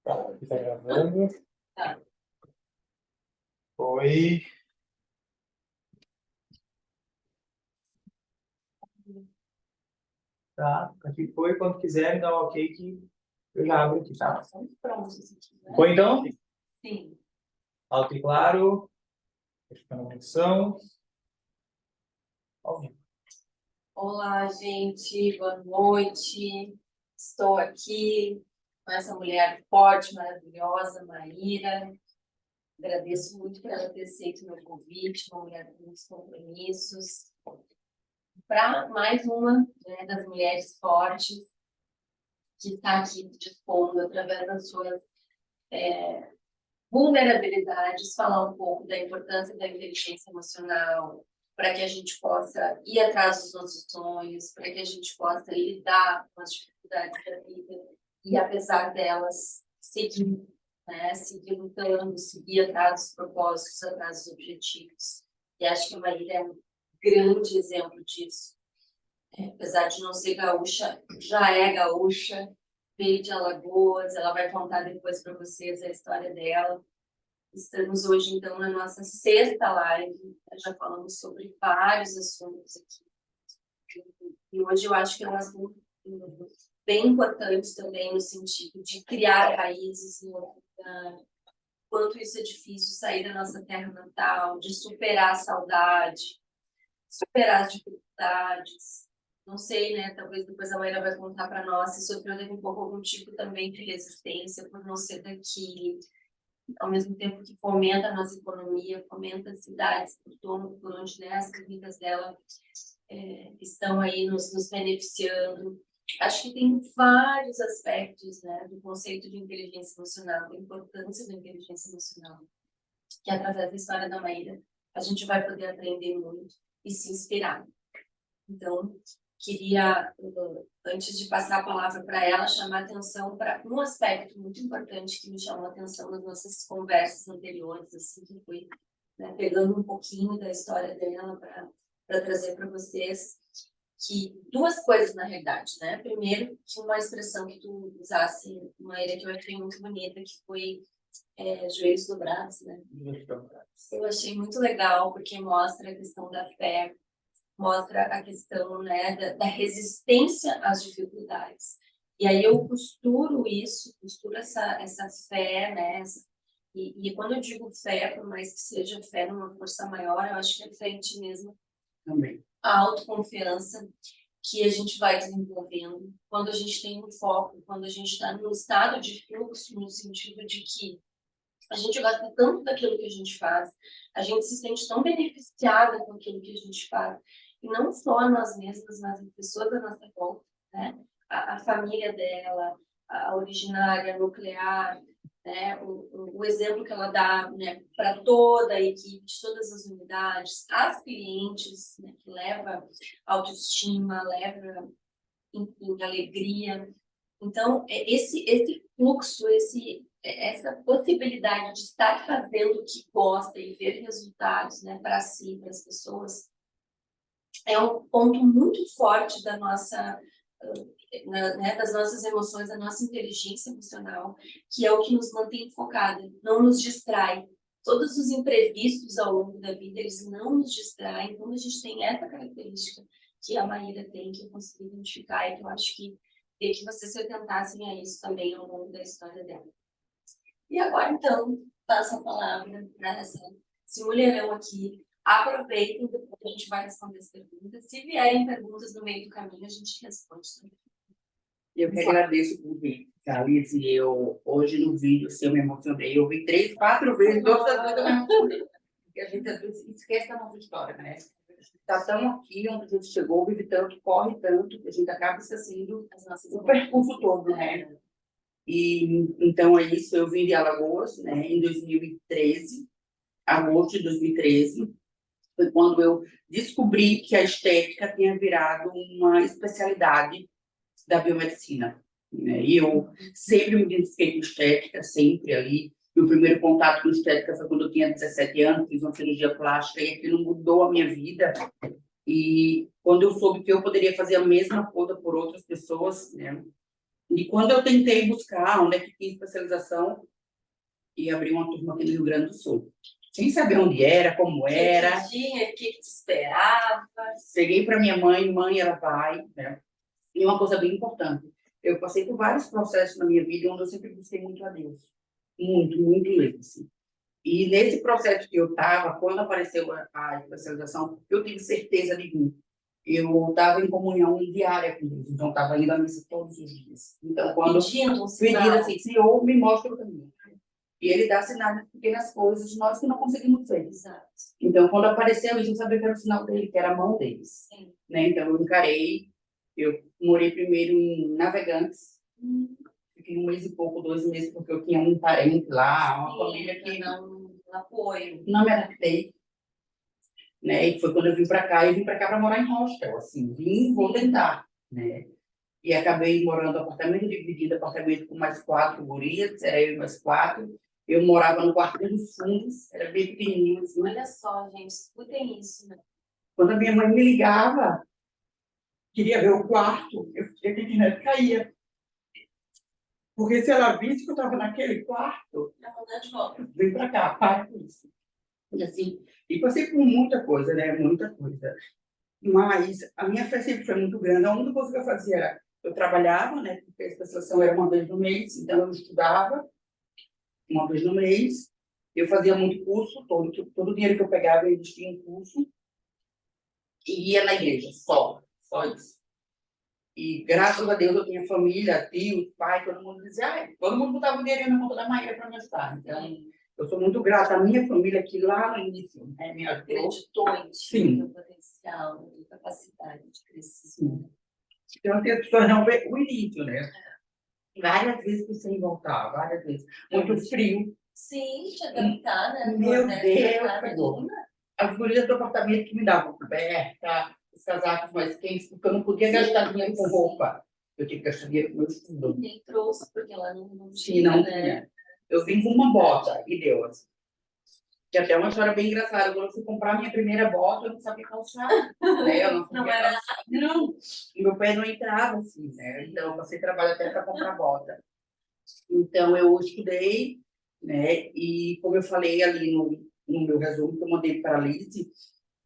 Tá, aqui tá gravando. Tá. Foi. Tá, aqui foi. Quando quiser, me dá um ok que eu já abro aqui, tá? Estamos prontos, se quiser. Foi então? Sim. Alto e claro. Fechando a conexão. Ao vivo. Olá, gente. Boa noite. Estou aqui com essa mulher forte, maravilhosa, Maíra. Agradeço muito por ela ter aceito o meu convite, uma mulher com muitos compromissos. Para mais uma, né, das mulheres fortes que está aqui dispondo, através das suas vulnerabilidades, falar um pouco da importância da inteligência emocional, para que a gente possa ir atrás dos nossos sonhos, para que a gente possa lidar com as dificuldades da vida e, apesar delas, seguir, né? Seguir lutando, seguir atrás dos propósitos, atrás dos objetivos. E acho que a Maíra é um grande exemplo disso. Apesar de não ser gaúcha, já é gaúcha, veio de Alagoas, ela vai contar depois para vocês a história dela. Estamos hoje, então, na nossa sexta live, já falamos sobre vários assuntos aqui. E hoje eu acho que é um assunto bem importante também, no sentido de criar raízes em outro lugar. Quanto isso é difícil, sair da nossa terra natal, de superar a saudade, superar as dificuldades. Não sei, né? Talvez depois a Maíra vai contar para nós se sofreu daqui um pouco algum tipo também de resistência por não ser daqui, ao mesmo tempo que fomenta a nossa economia, fomenta as cidades por onde, né, as clínicas dela estão aí nos beneficiando. Acho que tem vários aspectos, né, do conceito de inteligência emocional, da importância da inteligência emocional, que através da história da Maíra a gente vai poder aprender muito e se inspirar. Então, queria, antes de passar a palavra para ela, chamar a atenção para um aspecto muito importante que me chamou a atenção nas nossas conversas anteriores, assim, que foi, né, pegando um pouquinho da história dela para trazer para vocês, que duas coisas, na realidade, né? Primeiro, que uma expressão que tu usasse, Maíra, que eu achei muito bonita, que foi joelhos dobrados, né? Eu achei muito legal, porque mostra a questão da fé, mostra a questão, né, da resistência às dificuldades. E aí eu costuro essa fé, né, e quando eu digo fé, por mais que seja fé numa força maior, eu acho que é fé em ti mesmo. Também. A autoconfiança que a gente vai desenvolvendo, quando a gente tem um foco, quando a gente está num estado de fluxo, no sentido de que a gente gosta tanto daquilo que a gente faz, a gente se sente tão beneficiada com aquilo que a gente faz, e não só nós mesmas, mas as pessoas da nossa volta, né? A família dela, a originária, a nuclear, né? O exemplo que ela dá, né, para toda a equipe, de todas as unidades, as clientes, né, que leva autoestima, leva, enfim, alegria. Então, esse fluxo, essa possibilidade de estar fazendo o que gosta e ver resultados, né, para si, para as pessoas, é um ponto muito forte da nossa, né, das nossas emoções, da nossa inteligência emocional, que é o que nos mantém focada, não nos distrai. Todos os imprevistos ao longo da vida, eles não nos distraem. Quando a gente tem essa característica que a Maíra tem, que eu consegui identificar e que eu acho que queria que vocês se atentassem a isso também ao longo da história dela. E agora, então, passo a palavra para esse mulherão aqui. Aproveitem, depois a gente vai responder as perguntas. Se vierem perguntas no meio do caminho, a gente responde também. Eu que agradeço o convite, Thalys, e eu, hoje no vídeo, assim, eu me emocionei. Eu vi 3, 4 vezes, todas as vezes eu me emocionei. Porque a gente, às vezes, esquece da nossa história, né? A gente está tão aqui, onde a gente chegou, vive tanto, corre tanto, que a gente acaba esquecendo o percurso todo, né? E, então, é isso. Eu vim de Alagoas, né, em 2013, agosto de 2013. Foi quando eu descobri que a estética tinha virado uma especialidade da biomedicina, né? E eu sempre me identifiquei com estética, sempre ali. Meu primeiro contato com estética foi quando eu tinha 17 anos, fiz uma cirurgia plástica e aquilo mudou a minha vida. E quando eu soube que eu poderia fazer a mesma coisa por outras pessoas, né, E quando eu tentei buscar onde é que tinha especialização, e abri uma turma aqui no Rio Grande do Sul. Sem saber onde era, como era. O que tinha, o que te esperava. Cheguei para minha mãe, mãe, ela vai, né? E uma coisa bem importante, eu passei por vários processos na minha vida onde eu sempre busquei muito a Deus. Muito, muito mesmo, assim. E nesse processo que eu estava, quando apareceu a especialização, eu tive certeza de mim. Eu estava em comunhão diária com Deus, então estava indo à missa todos os dias. Então, quando Pedindo um pedindo sinal. assim, Senhor, me mostra o caminho. E ele dá sinais de pequenas coisas, nós que não conseguimos ver. Exato. Então, quando apareceu isso, eu sabia que era o sinal dele, que era a mão deles. Sim. Né? Então, eu encarei. Eu morei primeiro em Navegantes. Fiquei 1 mês e pouco, 2 meses, porque eu tinha um parente lá, uma família que não apoio. não me adaptei. Né? E foi quando eu vim para cá, e vim para cá para morar em hostel, assim, vim, vou tentar, né? E acabei morando em apartamento dividido, apartamento com mais 4 gurias, era eu e mais 4. Eu morava no quarto dos fundos, era bem pequenininho, assim. Olha só, gente, escutem isso, né? Quando a minha mãe me ligava, queria ver o quarto, eu tinha que internet caía. Porque se ela visse que eu estava naquele quarto, Pra mandar de volta. vem para cá, para com isso. E assim, e passei por muita coisa, né? Muita coisa. Mas a minha fé sempre foi muito grande. A única coisa que eu fazia era, eu trabalhava, né? Porque a especialização era 1 vez no mês, então eu estudava 1 vez no mês. Eu fazia muito curso, todo o dinheiro que eu pegava eu investia em curso. E ia na igreja, só isso. E graças a Deus eu tinha família, tio, pai, todo mundo dizia, todo mundo botava o dinheiro na conta da Maíra para me ajudar. Então, eu sou muito grata à minha família que lá no início, né, me ajudou. Acreditou em ti, Sim. no teu potencial, na tua capacidade de crescer. Sim. Então, as pessoas não vê o início, né? Várias vezes pensei em voltar, várias vezes. Muito frio. Sim, te adaptar, né? Meu Nordeste, Deus, pra cá, Senhor. menina. As gurias do apartamento que me davam coberta, os casacos mais quentes, porque eu não podia gastar dinheiro com roupa. Eu tinha que gastar dinheiro com meu estudo. Nem trouxe, porque lá não Sim, tinha, não né? tinha. Eu vim com uma bota e deu assim. Tinha até uma história bem engraçada. Quando eu fui comprar minha primeira bota, eu não sabia calçar. Né? Eu não sabia Não era. calçar. Não. E meu pé não entrava assim, né? Então, eu passei trabalho até para comprar bota. Então, eu estudei, né? E como eu falei ali no meu resumo que eu mandei para a Liz,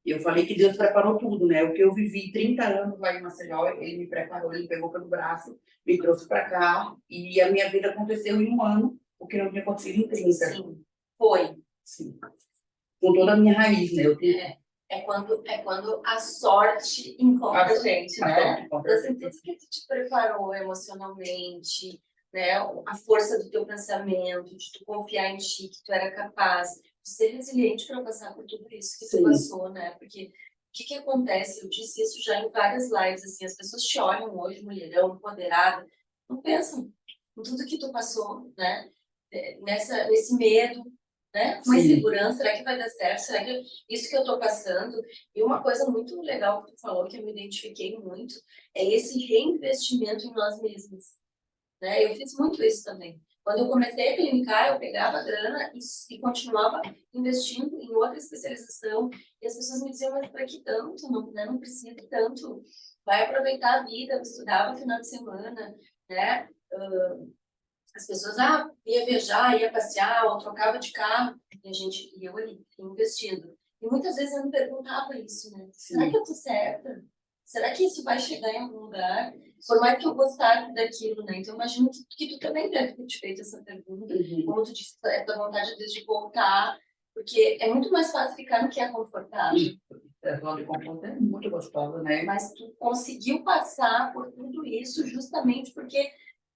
eu falei que Deus preparou tudo, né? O que eu vivi 30 anos lá em Maceió, ele me preparou, ele pegou pelo braço, me trouxe para cá, e a minha vida aconteceu em 1 ano, o que não tinha acontecido em 30. Sim, foi. Sim. Com toda a minha raiz, né? Eu tenho... É quando a sorte encontra a gente, né? encontra a Assim, gente. tudo que tu te preparou emocionalmente, né? A força do teu pensamento, de tu confiar em ti, que tu era capaz de ser resiliente para passar por tudo isso que tu Sim. passou, né? Porque o que acontece? Eu disse isso já em várias lives, assim, as pessoas te olham hoje, mulherão, empoderada, não pensam em tudo que tu passou, né? Nesse medo, né? Uma Sim. insegurança, será que vai dar certo? Será que isso que eu estou passando? E uma coisa muito legal que tu falou, que eu me identifiquei muito, é esse reinvestimento em nós mesmos, né? Eu fiz muito isso também. Quando eu comecei a clinicar, eu pegava a grana e continuava investindo em outra especialização. E as pessoas me diziam, mas para que tanto? Não, né? Não precisa de tanto. Vai aproveitar a vida, eu estudava no final de semana, né? As pessoas, ia viajar, ia passear, ou trocava de carro, e eu ali, investindo. E muitas vezes eu me perguntava isso, né? Será que eu tô certa? Será que isso vai chegar em algum lugar? Por mais que eu gostasse daquilo, né? Então, eu imagino que tu também deve ter te feito essa pergunta, como tu disse, essa vontade às vezes de voltar, porque é muito mais fácil ficar no que é confortável. A zona de conforto é muito gostosa, né? Mas tu conseguiu passar por tudo isso justamente porque,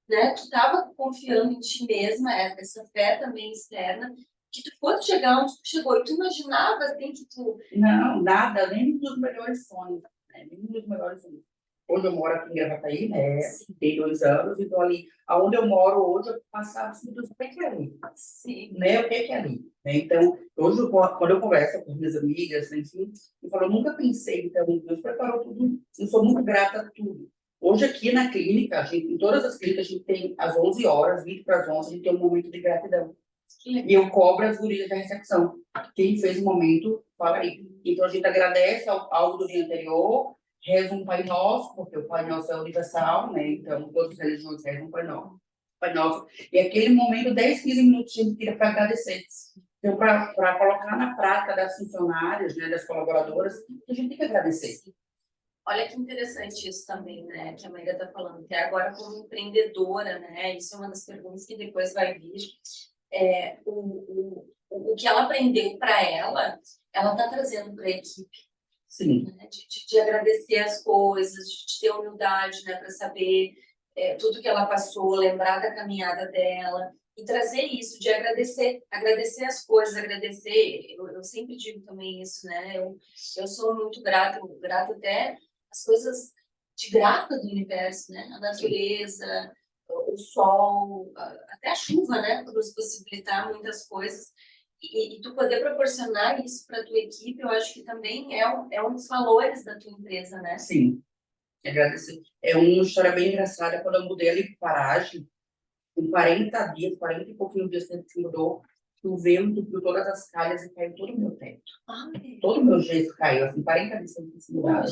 né, tu estava confiando em ti mesma, essa fé também externa, que tu fosse chegar onde tu chegou. E tu imaginava, assim, que tu... Não, nada, nem dos melhores sonhos, né? Nem dos melhores sonhos. Hoje eu moro aqui em Gravataí, né? Sim. Tem 2 anos, então ali, aonde eu moro hoje, eu passava assim, o que é ali? Sim. Né? O que é ali? Né? Então, hoje, quando eu converso com minhas amigas, enfim, eu falo, eu nunca pensei, então, Deus preparou tudo, eu sou muito grata a tudo. Hoje aqui na clínica, em todas as clínicas, a gente tem às 11 horas, 20 para as 11, a gente tem um momento de gratidão. E eu cobro as gurias da recepção. Quem fez o momento, fala aí. Então, a gente agradece ao do dia anterior, reza um Pai Nosso, porque o Pai Nosso é universal, né? Então, todas as religiões rezam um Pai Nosso. Pai Nosso. E aquele momento, 10, 15 minutos, a gente tira para agradecer. Então, para colocar na prática das funcionárias, né, das colaboradoras, a gente tem que agradecer. Olha que interessante isso também, né? Que a Maíra está falando, que agora como empreendedora, né? Isso é uma das perguntas que depois vai vir. O que ela aprendeu para ela está trazendo para a equipe. Sim. Né? De agradecer as coisas, de ter humildade, né? Para saber tudo que ela passou, lembrar da caminhada dela. E trazer isso, de agradecer as coisas, agradecer. Eu sempre digo também isso, né? Eu sou muito grata até as coisas de grata do universo, né? A natureza, o sol, até a chuva, né? Para nos possibilitar muitas coisas. E tu poder proporcionar isso para a tua equipe, eu acho que também é um dos valores da tua empresa, né? Sim, agradecer. É uma história bem engraçada. Quando eu mudei ali para Paragem, com 40 dias, 40 e pouquinhos dias que a gente mudou, choveu, entupiu todas as calhas e caiu todo o meu teto. Todo o meu gesso caiu, assim, 40 dias que a gente se mudava.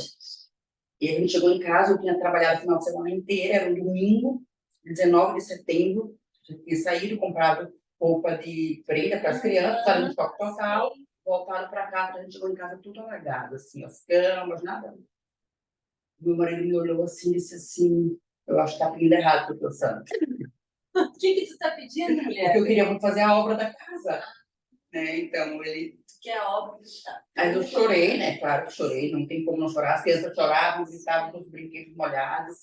E a gente chegou em casa, eu tinha trabalhado o final de semana inteiro, era um domingo, 19 de setembro, eu tinha saído, comprado roupa de freira para as crianças, para no estoque total, voltaram para casa, a gente chegou em casa tudo alagado, assim, as camas, nada. Meu marido me olhou assim e disse assim, eu acho que está pedindo errado para o teu santo. O que tu está pedindo, mulher? Porque eu queria muito fazer a obra da casa, né? Então ele... Que é a obra que está. Aí eu chorei, né? Claro que chorei, não tem como não chorar. As crianças choravam, gritavam com os brinquedos molhados.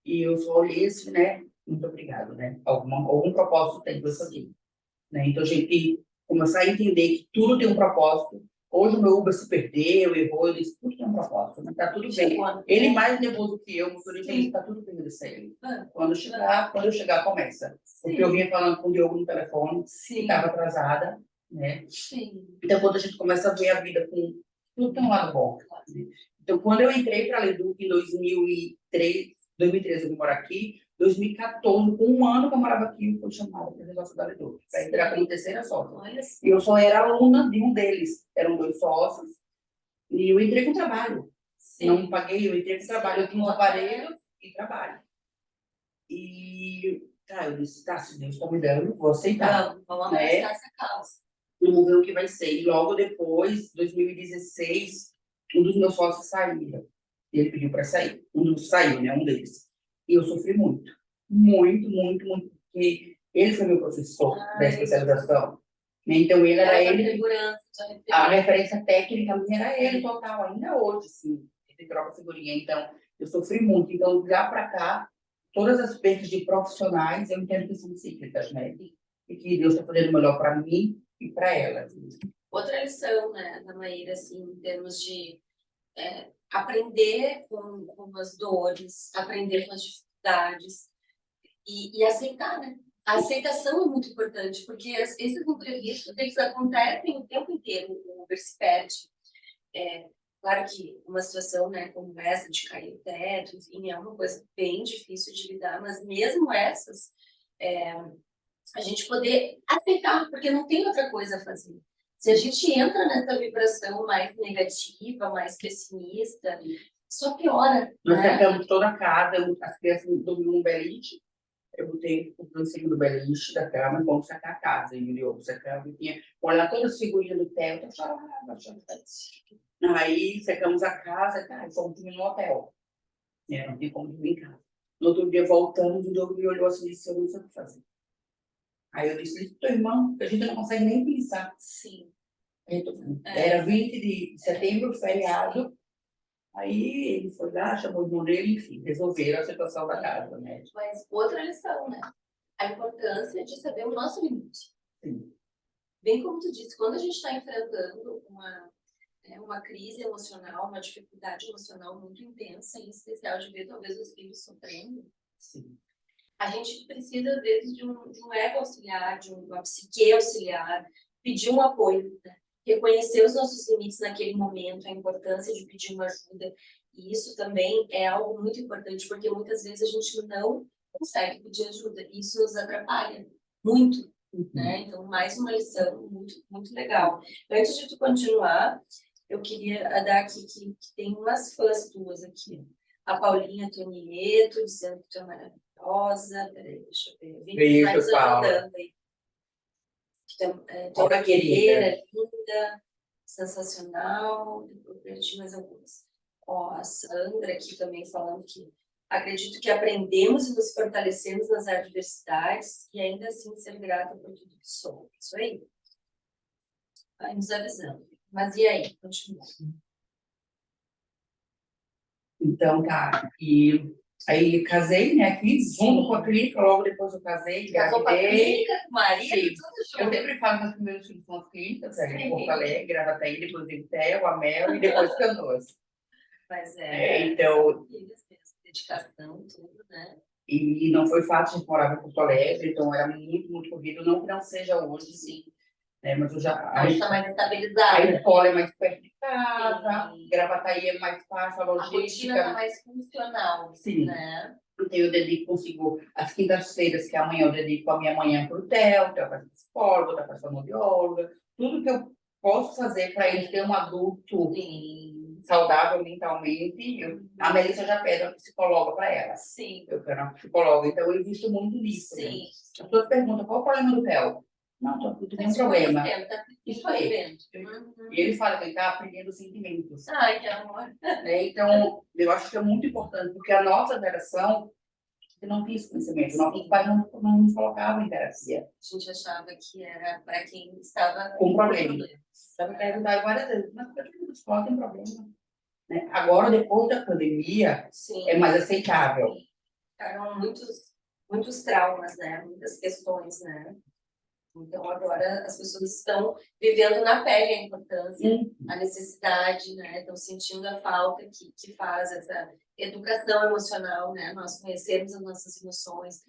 E eu só olhei assim, né? Muito obrigado, né? Algum propósito tem isso aqui. Né? Então a gente começar a entender que tudo tem um propósito. Hoje o meu Uber se perdeu, errou, eu disse, tudo tem um propósito, mas tá tudo bem. Ele mais nervoso que eu, o motorista disse, tá tudo bem, eu disse, quando eu chegar, começa. Porque eu vinha falando com o Diogo no telefone, que estava atrasada, né? Sim. Então, quando a gente começa a ver a vida com tudo tem um lado bom. Né? Então, quando eu entrei para a Leduc em 2013 eu vim morar aqui, 2014, com um ano que eu morava aqui, eu fui chamada para o negócio da Leduc, para entrar como terceira sócia. E eu só era aluna de um deles, eram 2 sócios, e eu entrei com trabalho. Sim. Não paguei, eu entrei com trabalho, eu tinha um aparelho e trabalho. E eu disse, tá, se Deus está me dando, vou aceitar. Vamos abraçar essa causa. Vamos ver o que vai ser. E logo depois, 2016, um dos meus sócios saíram. Ele pediu para sair. Saiu, né? Um deles. E eu sofri muito. Muito, muito, muito. Porque ele foi meu professor da especialização. Então, ele era ele. A referência técnica minha era ele total, ainda hoje, sim. Ele troca figurinha. Então, eu sofri muito. Então, de lá para cá, todas as perdas de profissionais, eu entendo que são cíclicas, né? E que Deus está fazendo o melhor para mim e para ela. Outra lição, né, da Maíra, assim, em termos de aprender com as dores, aprender com as dificuldades e aceitar, né? A aceitação é muito importante, porque esses imprevistos, eles acontecem o tempo inteiro, o Uber se perde. Claro que uma situação, né, como essa, de cair o teto, enfim, é uma coisa bem difícil de lidar, mas mesmo essas, a gente poder aceitar, porque não tem outra coisa a fazer. Se a gente entra nessa vibração mais negativa, mais pessimista, só piora. Nós né? sacamos toda a casa, as crianças dormiam no beliche, eu botei o princípio do beliche da cama e vamos sacar a casa. E eu sacava e tinha, olhar todas as figurinhas do teto, eu chorava. Aí secamos a casa, e fomos dormir no hotel. Não tinha como dormir em casa. No outro dia voltamos, o Diogo me olhou assim e disse, eu não sei o que fazer. Aí eu disse, teu irmão, a gente não consegue nem pensar. Sim. Era 20 de setembro, feriado. Aí ele foi lá, chamou o irmão dele, enfim, resolveram a situação da casa, né? Mas outra lição, né? A importância de saber o nosso limite. Sim. Bem como tu disse, quando a gente está enfrentando uma crise emocional, uma dificuldade emocional muito intensa, em especial de ver talvez os filhos sofrendo, Sim. a gente precisa, às vezes, de um ego auxiliar, de uma psique auxiliar, pedir um apoio, né? Reconhecer os nossos limites naquele momento, a importância de pedir uma ajuda. E isso também é algo muito importante, porque muitas vezes a gente não consegue pedir ajuda. E isso nos atrapalha muito. Né? Então, mais uma lição muito, muito legal. Antes de tu continuar, eu queria dar aqui que tem umas fãs tuas aqui. A Paulinha Tonieto, dizendo que tu é maravilhosa. Peraí, deixa eu ver. Beijo, Vai nos Paula. ajudando aí. Olha, Toda querida. guerreira, linda, sensacional. Eu perdi mais algumas. Ó, a Sandra aqui também falando que acredito que aprendemos e nos fortalecemos nas adversidades e ainda assim ser grata por tudo que sou. Isso aí. Vai nos avisando. Mas e aí? Continua. Então, tá. E aí casei, né, aqui, junto com a clínica, logo depois eu casei, Casou com a engravidei. clínica, com o marido, Sim. tudo Eu junto. sempre falo que os primeiros filhos são as clínicas, ali em Sim. Porto Alegre, Gravataí, depois Vitel, a Mel e depois Canoas. Mas Então, são filhos mesmo, dedicação, tudo, né? e não foi fácil, a gente morava em Porto Alegre, então era muito, muito corrido. Não que não seja hoje, sim, né, mas eu já... Hoje está mais estabilizada. A escola é mais perto de casa, Sim. Gravataí é mais fácil, a A rotina logística. está mais funcional, Sim. né? Então, eu consigo, as quintas-feiras, que amanhã eu dedico a minha manhã para o TEL, que é para psicóloga, para a fonoaudióloga, tudo que eu posso fazer para eles ter um adulto Sim. saudável mentalmente. A Melissa já pede uma psicóloga para ela. Sim. Eu quero uma psicóloga, então eu invisto muito nisso. Né? Sim. As pessoas perguntam qual é o problema do TEL. Não, não tem nenhum problema. Isso aí. E ele fala que ele está aprendendo sentimentos. Ai, que amor. Né? Então, eu acho que é muito importante, porque a nossa geração não tinha esse conhecimento. Nossos pais não nos colocavam em terapia. A gente achava que era para quem estava Com problema. Já me perguntaram várias vezes, mas por que a escola tem problema? Né? Agora, depois da pandemia, Sim. é mais aceitável. Ficaram muitos traumas, né? Muitas questões, né? Então, agora as pessoas estão vivendo na pele a importância, a necessidade, né? Estão sentindo a falta que faz essa educação emocional, né? Nós conhecermos as nossas emoções,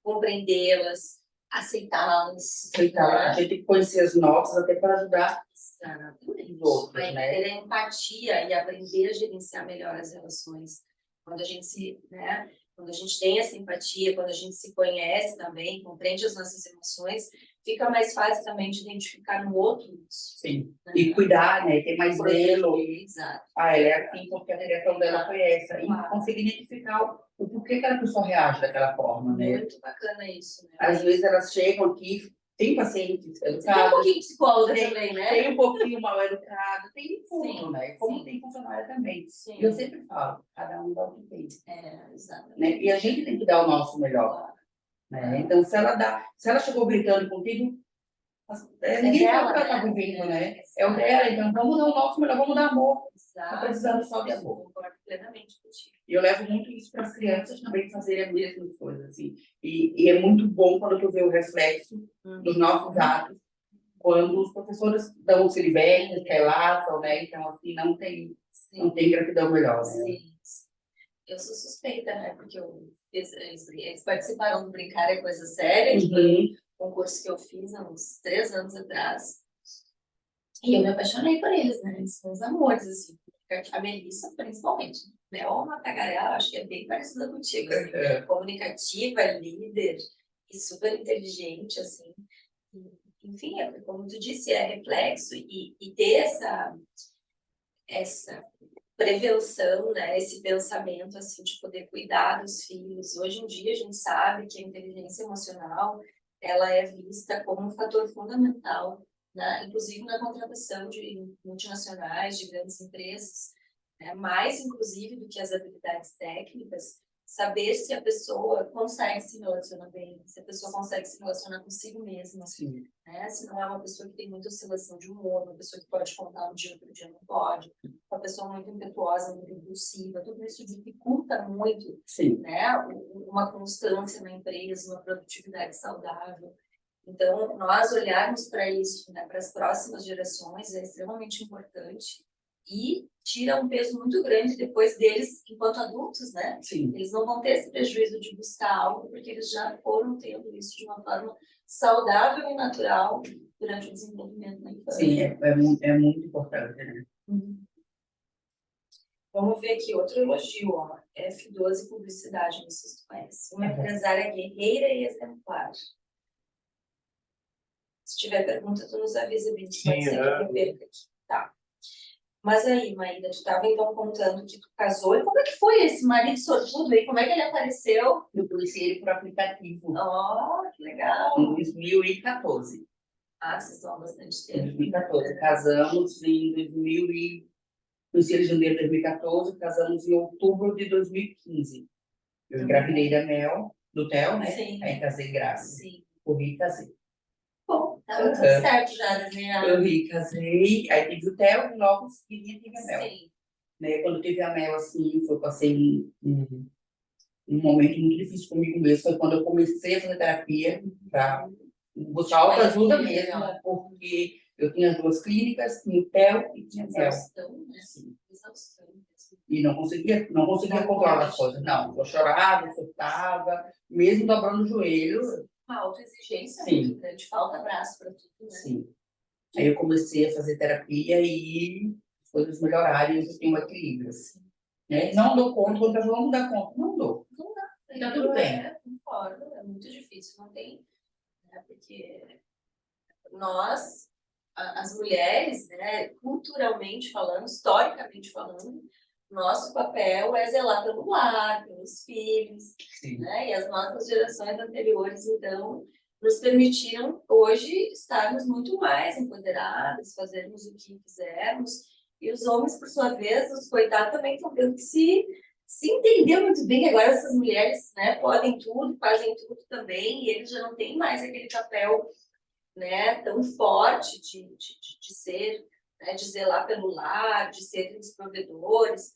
compreendê-las, aceitá-las. Aceitar. Né? A gente tem que conhecer as nossas até para ajudar Exatamente. os outros, Mas né? ter empatia e aprender a gerenciar melhor as relações. Quando a gente né? Quando a gente tem essa empatia, quando a gente se conhece também, compreende as nossas emoções, fica mais fácil também de identificar no outro isso. Sim. Né? E cuidar, né? Ter mais zelo. Exato. Ah, ela é assim porque a criação dela foi essa. E conseguir identificar o porquê que aquela pessoa reage daquela forma, né? Muito bacana isso, né? Às vezes elas chegam aqui, tem pacientes educados. Tem um pouquinho de psicóloga também, né? Tem um pouquinho mal educado, tem tudo, Sim, né? Como sim. tem funcionária também. Sim. E eu sempre falo, cada um dá o que tem. Exatamente. Né? E a gente tem que dar o nosso melhor. Né? Então, se ela chegou gritando contigo, ninguém sabe o que ela está vivendo, né? É o dela, então vamos dar o nosso melhor, vamos dar amor. Está precisando só de amor. Concordo plenamente contigo. E eu levo muito isso para as crianças também fazerem as mesmas coisas. Assim. E é muito bom quando tu vê o reflexo dos nossos atos, quando os professores dão os feedbacks, relatam, né? Então, assim, não tem gratidão melhor, né? Sim. Eu sou suspeita, né? Porque eles participaram do Brincar é Coisa Séria, que foi um curso que eu fiz há uns 3 anos atrás. E eu me apaixonei por eles, né? Eles são os amores, assim. A Melissa, principalmente. Né? É uma tagarela, acho que é bem parecida contigo. Assim. Comunicativa, líder e super inteligente, assim. Enfim, como tu disse, é reflexo e ter essa prevenção, né, esse pensamento assim de poder cuidar dos filhos. Hoje em dia a gente sabe que a inteligência emocional ela é vista como um fator fundamental, né, inclusive na contratação de multinacionais, de grandes empresas, né, mais inclusive do que as habilidades técnicas. Saber se a pessoa consegue se relacionar bem, se a pessoa consegue se relacionar consigo mesma, né? Se não é uma pessoa que tem muita oscilação de humor, uma pessoa que pode contar um dia, outro dia não pode, uma pessoa muito impetuosa, muito impulsiva, tudo isso dificulta muito, né? Uma constância na empresa, uma produtividade saudável. Então, nós olharmos para isso, né, para as próximas gerações, é extremamente importante. E tira um peso muito grande depois deles, enquanto adultos, né? Sim. Eles não vão ter esse prejuízo de buscar algo, porque eles já foram tendo isso de uma forma saudável e natural durante o desenvolvimento na infância. Sim, é muito importante, né? Vamos ver aqui outro elogio, ó. F12 Publicidade, não sei se tu conhece. Uma empresária guerreira e exemplar. Se tiver pergunta, tu nos avisa, Bim. Pode ser que eu perca aqui. Tá. Mas aí, Maíra, tu estava então contando que tu casou, e como é que foi esse marido sortudo aí? Como é que ele apareceu? Eu conheci ele por aplicativo Oh, que legal! em 2014. Ah, vocês estão há bastante Em tempo. 2014. Casamos em 2000 e... Conheci ele em janeiro de 2014, casamos em outubro de 2015. Eu engravidei da Mel, do Theo, né? Sim. Aí casei grávida. Sim. Corri e casei. Bom, tava tudo certo já, né? Corri e casei, aí tive o Theo e logo em seguida tive a Mel. Sim. Né? Quando tive a Mel, assim, passei um momento muito difícil comigo mesmo. Foi quando eu comecei a fazer terapia para buscar autoajuda mesmo, porque eu tinha as duas clínicas, tinha o Theo e tinha a Mel. Exaustão, né? Sim. Exaustão. E não conseguia controlar as coisas. Não, eu chorava, eu surtava, mesmo dobrando o joelho. Uma autoexigência Sim. muito grande, falta braço para tudo, né? Sim. Aí eu comecei a fazer terapia e as coisas melhoraram e eu tenho um equilíbrio. Né? Não dou conta, quando eu não dá conta, não dou. Não dá. Tá tudo bem. Concordo, é muito difícil, não tem, né? Porque nós, as mulheres, né, culturalmente falando, historicamente falando, nosso papel é zelar pelo lar, pelos filhos, Sim. né? E as nossas gerações anteriores, então, nos permitiram hoje estarmos muito mais empoderadas, fazermos o que quisermos. E os homens, por sua vez, os coitados também estão tendo que se entender muito bem que agora essas mulheres, né, podem tudo, fazem tudo também, e eles já não têm mais aquele papel, né, tão forte de ser, né, de zelar pelo lar, de serem os provedores.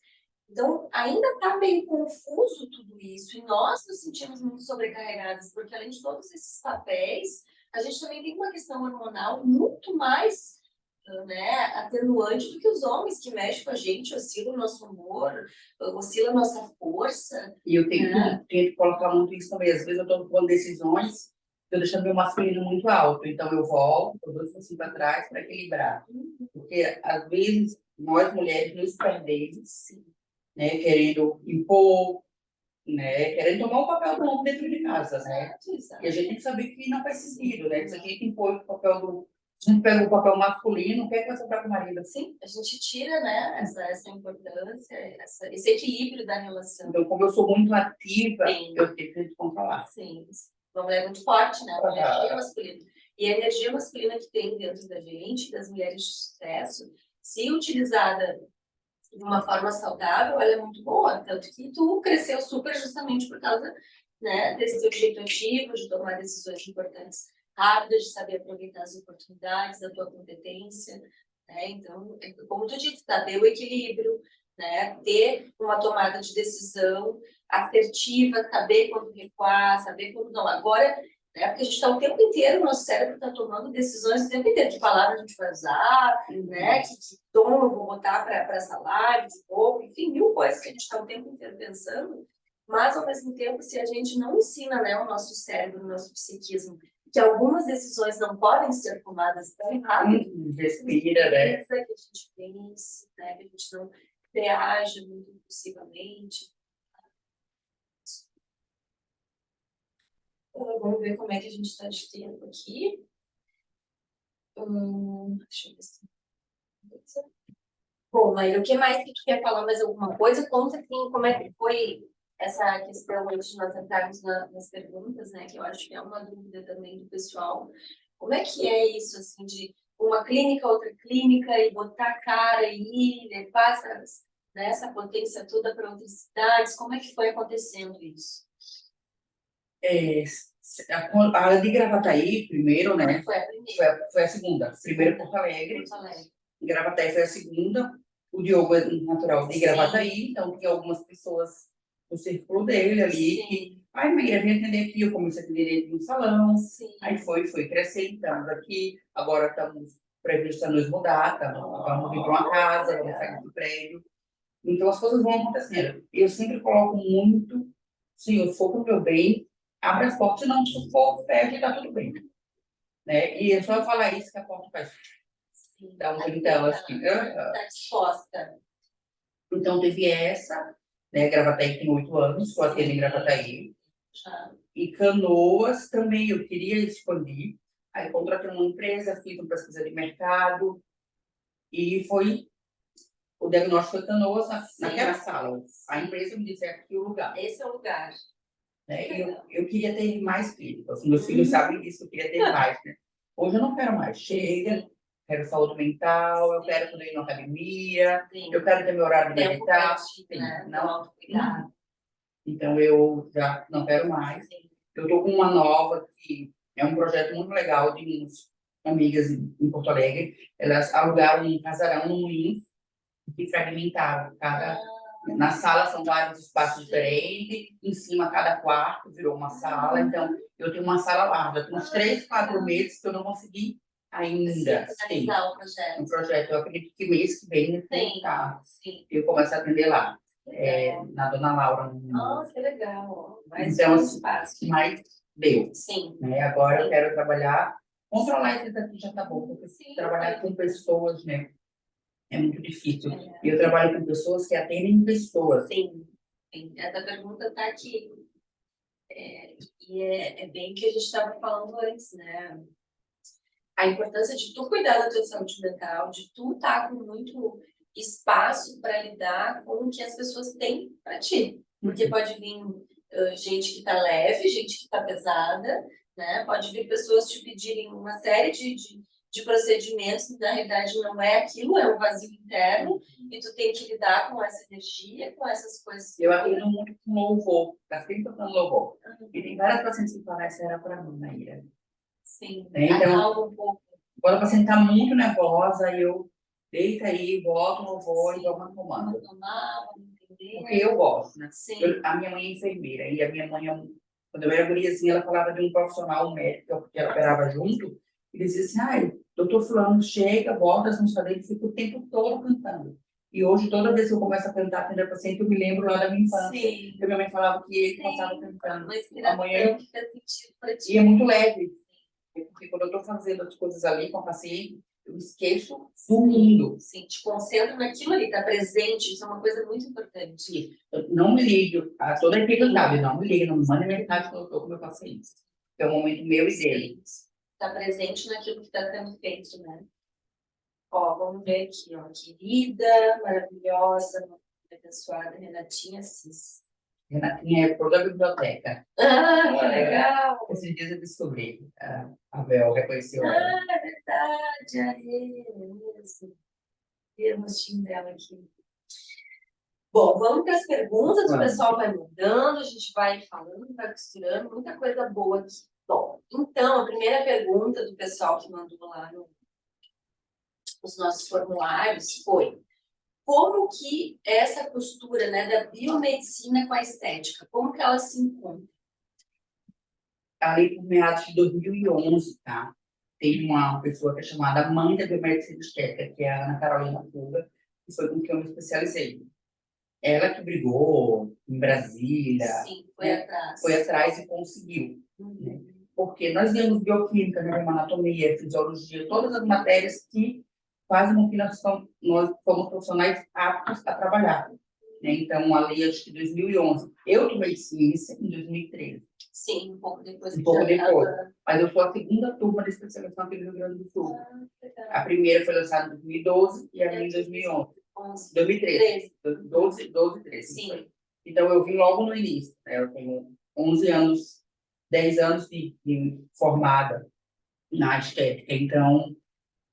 Então, ainda está meio confuso tudo isso, e nós nos sentimos muito sobrecarregadas, porque além de todos esses papéis, a gente também tem uma questão hormonal muito mais, né, atenuante do que os homens, que mexem com a gente, oscila o nosso humor, oscila a nossa força. E eu tenho que colocar muito isso também. Às vezes eu estou tomando decisões, eu deixando meu masculino muito alto. Então eu volto, eu dou assim para trás para equilibrar. Porque às vezes nós mulheres nos perdemos, né, querendo impor, né, querendo tomar o papel do homem dentro de casa, né? Exato. E a gente tem que saber que não faz sentido, né? Se a gente impõe o papel do... A gente pega o papel masculino, o que é que vai sobrar com o marido? Sim, a gente tira, né, essa importância, esse equilíbrio da relação. Então, como eu sou muito ativa, Sim. eu tenho que controlar. Sim, uma mulher muito forte, né? Uma energia masculina. E a energia masculina que tem dentro da gente, das mulheres de sucesso, se utilizada de uma forma saudável, ela é muito boa. Tanto que tu cresceu super justamente por causa, né, desse teu jeito ativo, de tomar decisões importantes rápidas, de saber aproveitar as oportunidades, da tua competência. Né? Então, como tu disse, saber o equilíbrio, né? Ter uma tomada de decisão assertiva, saber quando recuar, saber quando não. Agora, né? Porque a gente está o tempo inteiro, o nosso cérebro está tomando decisões o tempo inteiro, que palavra a gente vai usar, né? Que tom eu vou botar para essa live, de roupa, enfim, mil coisas que a gente está o tempo inteiro pensando, mas, ao mesmo tempo, se a gente não ensina, né, o nosso cérebro, o nosso psiquismo, que algumas decisões não podem ser tomadas tão rápido, respira, né? Que a gente pense, né? Que a gente não reaja muito impulsivamente. Vamos ver como é que a gente está de tempo aqui. Deixa eu ver se... Bom, Maíra, o que mais que tu quer falar? Mais alguma coisa? Conta assim, como é que foi essa questão antes de nós entrarmos nas perguntas, né? Que eu acho que é uma dúvida também do pessoal. Como é que é isso, assim, de uma clínica, outra clínica, e botar a cara e ir, levar essa potência toda para outras cidades? Como é que foi acontecendo isso? A de Gravataí, primeiro, né? Foi a primeira. Foi a segunda. Primeiro Porto Alegre. Porto Alegre. Gravataí foi a segunda. O Diogo é natural de Gravataí, então tinha algumas pessoas no círculo dele ali. Que, ai, Maíra, vem atender aqui. Eu comecei a atender ele no salão. Sim. Aí foi crescendo. Estamos aqui. Agora estamos previstos a nos mudar. Vamos vir para uma casa, vamos sair do prédio. Então as coisas vão acontecendo. Eu sempre coloco muito, sim, eu for para o meu bem, abre as portas, não, se for, fecha e está tudo bem. Né? E é só eu falar isso que a porta faz. Dá um gritão assim. Está disposta. Então teve essa, né? Gravataí tem 8 anos, estou atendendo em Gravataí. E Canoas também eu queria expandir. Aí contratei uma empresa, fiz uma pesquisa de mercado e foi o diagnóstico foi Canoas naquela sala. A empresa me disse, é aqui o lugar. Esse é o lugar. Né? Eu queria ter mais filhos. Assim, meus filhos sabem disso, eu queria ter mais, né? Hoje eu não quero mais. Chega, quero saúde mental, eu quero poder ir na academia, Sim. eu quero ter meu horário de Tempo pra meditar. ti, né? Não, Autocuidado. então eu já não quero mais. Sim. Eu estou com uma nova que é um projeto muito legal de minhas amigas em Porto Alegre. Elas alugaram um casarão no Moinho e fragmentaram. Na sala são vários espaços diferentes, em cima cada quarto virou uma sala. Então eu tenho uma sala lá. Já tem uns 3, 4 meses que eu não consegui ainda. Sim, Finalizar o projeto. um projeto. Eu acredito que mês que vem Sim. eu começo a atender lá. Legal. Na Dona Laura. Nossa, que legal. Mais Então, um assim, espaço. mas deu. Sim. Né? Agora Sim. eu quero trabalhar, controlar esses aqui já tá bom, porque Sim. trabalhar com pessoas, né, é muito difícil. É. E eu trabalho com pessoas que atendem pessoas. Sim. Essa pergunta está aqui. E é bem o que a gente estava falando antes, né? A importância de tu cuidar da tua saúde mental, de tu estar com muito espaço para lidar com o que as pessoas têm para ti. Porque pode vir gente que está leve, gente que está pesada, né? Pode vir pessoas te pedirem uma série de procedimentos que na realidade não é aquilo, é um vazio interno, e tu tem que lidar com essa energia, com essas coisas. Eu atendo muito com louvor, está sempre tocando louvor. E tem várias pacientes que falam, essa era para mim, Maíra. Sim, Então, acalma um pouco. quando a paciente está muito nervosa, eu deito aí, boto no louvor e dou uma comanda. Vamos tomar, vamos entender. Porque eu gosto, né? Sim. A minha mãe é enfermeira, e a minha mãe, quando eu era guriazinha, ela falava de um profissional, um médico, que ela operava junto, e dizia assim, ai, doutor fulano chega, bota as músicas dele, fica o tempo todo cantando. E hoje, toda vez que eu começo a cantar, atender a paciente, eu me lembro lá da minha infância. Sim. Porque minha mãe falava que ele Sim. passava cantando. Uma inspiração Amanhã, que faz sentido para ti. e é muito leve. Porque quando eu estou fazendo as coisas ali com a paciente, eu esqueço do mundo. Sim, te concentra naquilo ali, tá presente, isso é uma coisa muito importante. Eu não me ligo, toda a equipe sabe, não me liga, não me manda mensagem quando eu estou com o meu paciente. É um momento meu e dele. Tá presente naquilo que está sendo feito, né? Ó, vamos ver aqui, ó. Querida, maravilhosa, abençoada, Renatinha Assis. Renatinha é toda a biblioteca. Ah, que legal! Esses dias eu descobri, a Bel reconheceu ela. Ah, é verdade, aí, é mesmo. Vi o rostinho dela aqui. Bom, vamos para as perguntas, o pessoal vai mudando, a gente vai falando, vai costurando, muita coisa boa aqui. Bom, então, a primeira pergunta do pessoal que mandou lá nos nossos formulários foi: como que essa costura, né, da biomedicina com a estética, como que ela se encontra? Ali por meados de 2011, tá? Tem uma pessoa que é chamada mãe da biomedicina estética, que é a Ana Carolina Puga, que foi com quem eu me especializei. Ela que brigou em Brasília. Sim, foi atrás. Foi atrás e conseguiu. Né? Porque nós vemos bioquímica, né, anatomia, fisiologia, todas as matérias que fazem com que nós somos profissionais aptos a trabalhar. Né? Então, ali, acho que em 2011, eu tomei ciência em 2013. Sim, um pouco depois. Um pouco depois. Mas eu sou a segunda turma de especialização aqui no Rio Grande do Sul. A primeira foi lançada em 2012 e a minha em 2011. 2013. 12, 13. Sim. Então, eu vim logo no início. Né? Eu tenho 11 anos, 10 anos de formada na estética. Então,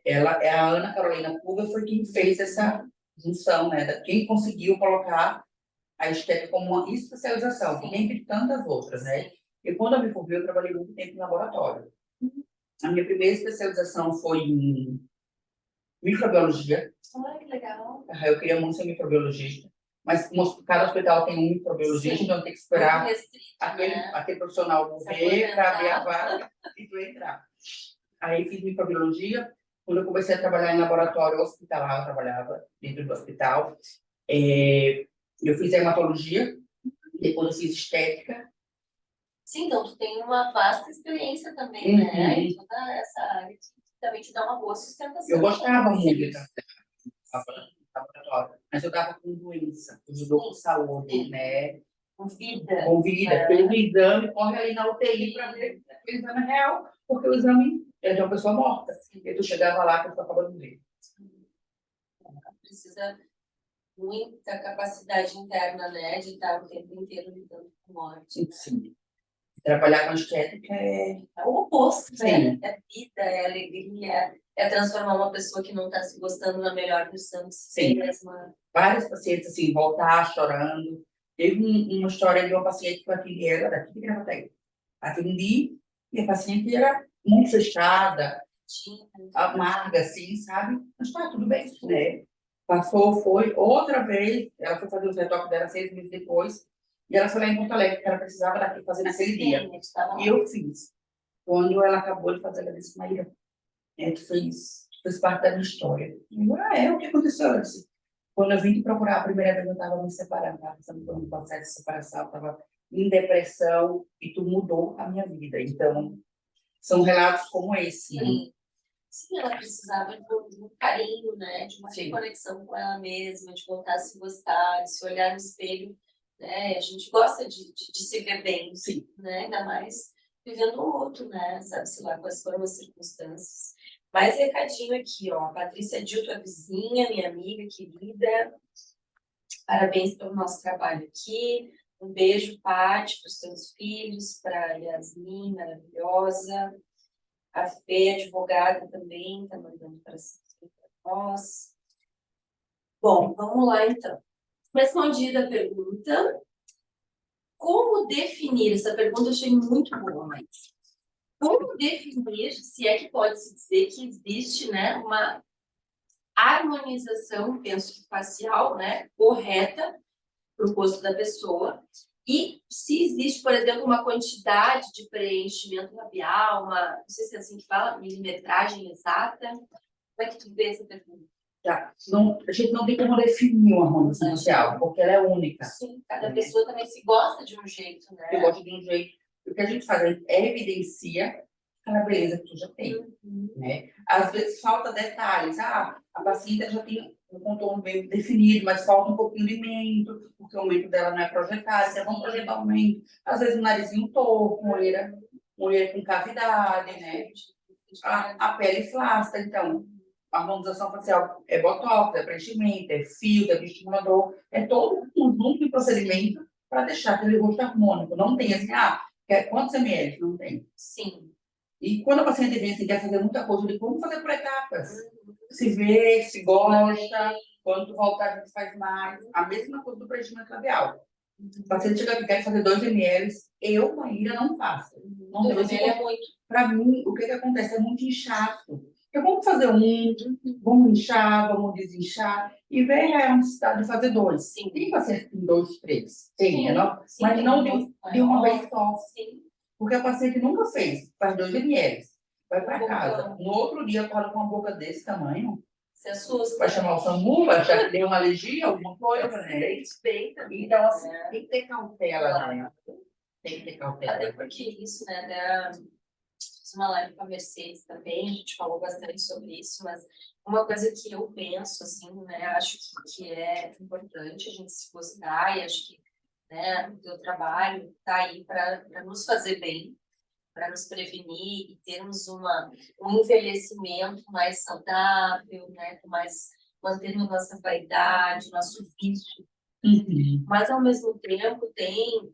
a Ana Carolina Puga foi quem fez essa junção, né? Quem conseguiu colocar a estética como uma especialização, que dentre tantas outras, né? E quando eu me formei, eu trabalhei muito tempo em laboratório. A minha primeira especialização foi em microbiologia. Olha que legal. Eu queria muito ser microbiologista, mas cada hospital tem um microbiologista, então tem que esperar restrito, aquele profissional morrer para abrir a vaga e tu entrar. Aí fiz microbiologia. Quando eu comecei a trabalhar em laboratório hospitalar, eu trabalhava dentro do hospital. Eu fiz hematologia, depois eu fiz estética. Sim, então tu tem uma vasta experiência também, né? E toda essa área que também te dá uma boa sustentação. Eu gostava muito de laboratório, mas eu estava com doença, eu ajudou com saúde, né? Com vida. Com vida. Fez o exame, corre ali na UTI para ver o exame real, porque o exame é de uma pessoa morta. E tu chegava lá, a pessoa acaba de ver. Precisa muita capacidade interna, né, de estar o tempo inteiro lidando com morte. Sim. Trabalhar com estética é... É o oposto, né? Sim. É vida, é alegria, é transformar uma pessoa que não está se gostando na melhor versão de si Sim. mesma. Vários pacientes, assim, voltar chorando. Teve uma história de uma paciente que eu atendi ela, daqui de Gravataí. Atendi, e a paciente era muito fechada, amarga, assim, sabe? Mas tá, tudo bem, né? Passou, foi, outra vez, ela foi fazer os retoques dela 6 meses depois, e ela foi lá em Porto Alegre, que ela precisava daqui fazer naquele dia. E eu fiz. Quando ela acabou de fazer, ela disse, Maíra, tu fez parte da minha história. E eu, o que aconteceu? Eu disse, quando eu vim te procurar a primeira vez, eu estava me separando, estava passando por um processo de separação, estava em depressão, e tu mudou a minha vida. Então, são relatos como esse, né? Sim, ela precisava de um carinho, né? De uma Sim. conexão com ela mesma, de voltar a se gostar, de se olhar no espelho, né? A gente gosta de se ver bem, Sim. né? Ainda mais vivendo o luto, né? Sabe-se lá quais foram as circunstâncias. Mais recadinho aqui, ó. Patrícia Dil, tua vizinha, minha amiga querida. Parabéns pelo nosso trabalho aqui. Um beijo, Paty, para os teus filhos, para a Yasmin, maravilhosa. A Fê, advogada, também está mandando para nós. Bom, vamos lá então. Respondida a pergunta, como definir? Essa pergunta eu achei muito boa, mas como definir, se é que pode-se dizer que existe, né, uma harmonização, penso que facial, né, correta para o rosto da pessoa, e se existe, por exemplo, uma quantidade de preenchimento labial, não sei se é assim que fala, milimetragem exata. Como é que tu vê essa pergunta? Tá. Não, a gente não tem como definir uma harmonização facial, porque ela é única. Sim, cada pessoa também se gosta de um jeito, né? Eu gosto de um jeito. O que a gente faz é evidencia aquela beleza que tu já tem, né? Às vezes falta detalhes. A paciente já tem um contorno bem definido, mas falta um pouquinho de mento, porque o mento dela não é projetado, então vamos projetar o mento. Às vezes um narizinho torto, olheira com cavidade, né? A pele flácida, então. A harmonização facial é botox, é preenchimento, é filtro, é estimulador, é todo um conjunto de procedimento para deixar aquele rosto harmônico. Não tem assim, quer quantos ml? Não tem. Sim. E quando a paciente vem assim, quer fazer muita coisa, eu digo, vamos fazer por etapas. Se vê, se gosta, quando tu voltar, a gente faz mais. A mesma coisa do preenchimento labial. O paciente chega aqui, quer fazer 2 ml, eu, Maíra, não faço. Não tem. É muito. Para mim, o que acontece? É muito inchaço. Então, vamos fazer vamos inchar, vamos desinchar, e ver a necessidade de fazer 2. Sim. Tem paciente que tem 2, 3. Tem, não? Sim, mas não de uma maior. vez só. Sim. Porque a paciente nunca fez, faz 2 ml. Vai para casa. No outro dia, acorda com uma boca desse tamanho. Se assusta. Vai chamar o SAMU, vai achar que deu uma alergia, alguma coisa, né? Então, assim, tem que ter cautela, né? Tem que ter cautela. Até porque isso, né, fiz uma live com a Mercedes também, a gente falou bastante sobre isso, mas uma coisa que eu penso, assim, né, acho que é importante a gente se gostar, e acho que, né, o teu trabalho está aí para nos fazer bem, para nos prevenir e termos um envelhecimento mais saudável, né, com mais, mantendo nossa vaidade, nosso vício. Mas, ao mesmo tempo, tem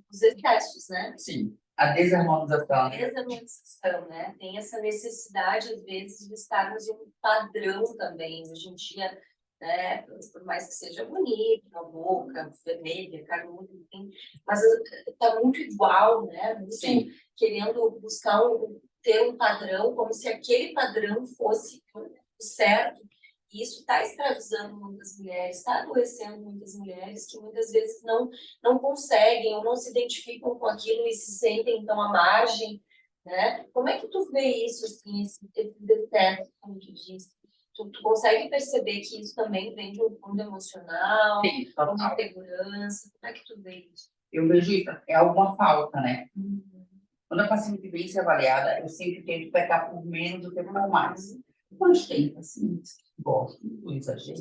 os excessos, né? Sim, a desarmonização. A desarmonização, né? Tem essa necessidade, às vezes, de estarmos em um padrão também. Hoje em dia, né, por mais que seja bonito, a boca vermelha, carnuda, enfim, mas está muito igual, né? Muito Sim. querendo buscar ter um padrão, como se aquele padrão fosse o certo. E isso está escravizando muitas mulheres, está adoecendo muitas mulheres que muitas vezes não conseguem ou não se identificam com aquilo e se sentem então à margem, né? Como é que tu vê isso, assim, esse defeito, como tu disse? Tu consegue perceber que isso também vem de um fundo emocional, Sim, total. uma insegurança? Como é que tu vê isso? Eu vejo isso, é alguma falta, né? Quando a paciente vem ser avaliada, eu sempre tento pecar por menos do que por mais. Mas tem pacientes que gostam do exagero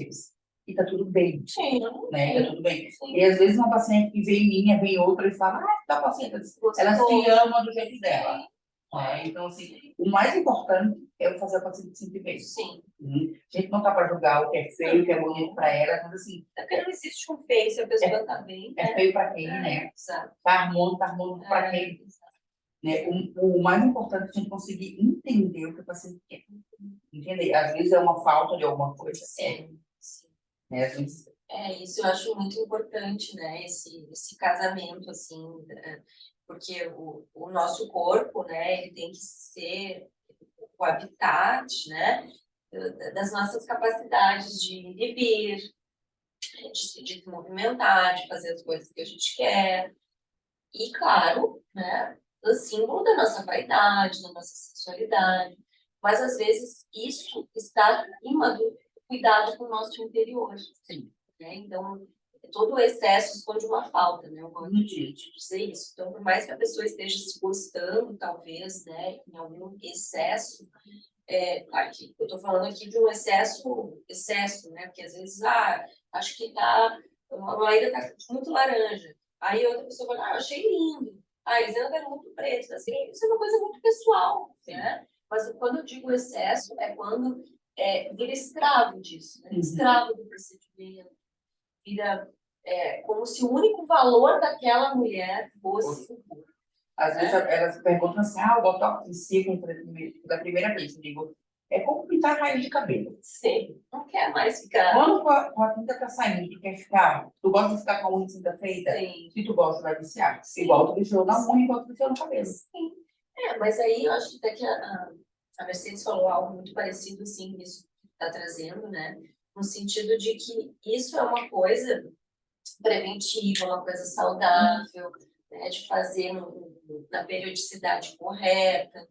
e tá tudo bem. Sim, né? Tá tudo bem. Sim. E às vezes uma paciente que vem minha, vem outra e fala, tá paciente, ela se ama do jeito dela. Então, assim, o o mais importante é eu fazer o paciente se sentir bem. Sim. A gente não tá para julgar o que é feio, o que é bonito para ela, mas assim, É porque não existe um feio se a pessoa tá bem, é né? feio para quem, né? Exato. Tá harmônico para quem, Exato. né? O mais importante é a gente conseguir entender o que o paciente quer. Entender? Às vezes é uma falta de alguma coisa, Sim, sim. né? Às vezes, Isso eu acho muito importante, né? Esse casamento, assim, porque o nosso corpo, né? Ele tem que ser o habitat, né? Das nossas capacidades de viver, de se movimentar, de fazer as coisas que a gente quer. E, claro, né? O símbolo da nossa vaidade, da nossa sensualidade. Mas, às vezes, isso está acima do cuidado com o nosso interior. sim. Né? Então, todo o excesso esconde uma falta, né? Eu gosto de dizer isso. Então, por mais que a pessoa esteja se gostando, talvez, né, em algum excesso, claro que eu estou falando aqui de um excesso, né? Porque às vezes, acho que uma Maíra tá muito laranja. Aí outra pessoa fala, eu achei lindo. Elisandra tá muito preto. Assim, isso é uma coisa muito pessoal, né? Mas quando eu digo excesso, é quando vira escravo disso, né? Escravo do procedimento. Vira como se o único valor daquela mulher fosse o corpo. Às vezes elas perguntam assim, o botox em si, da primeira vez, eu digo, é como pintar raiz de cabelo. Sim, não quer mais ficar. Quando a tinta tá saindo, tu quer ficar, tu gosta de ficar com a unha tinta feita? Sim. Se tu gosta, vai viciar. Igual tu deixou na unha, igual tu deixou no cabelo. Sim. Mas aí eu acho que até que a Mercedes falou algo muito parecido, assim, nisso que está trazendo, né? No sentido de que isso é uma coisa preventiva, uma coisa saudável, né? De fazer na periodicidade correta,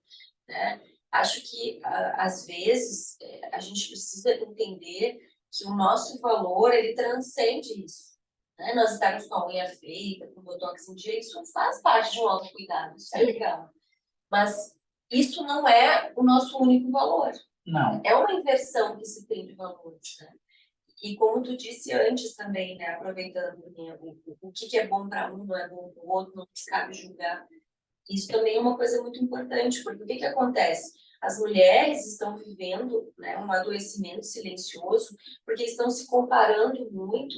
né? Acho que, às vezes, a gente precisa entender que o nosso valor, ele transcende isso. Né? Nós estarmos com a unha feita, com o botox em dia, isso faz parte de um autocuidado, isso é legal. Mas isso não é o nosso único valor. Não. É uma inversão que se tem de valores, né? E como tu disse antes também, né? Aproveitando, né? O que é bom para um não é bom para o outro, não se cabe julgar. Isso também é uma coisa muito importante, porque o que acontece? As mulheres estão vivendo, né, um adoecimento silencioso, porque estão se comparando muito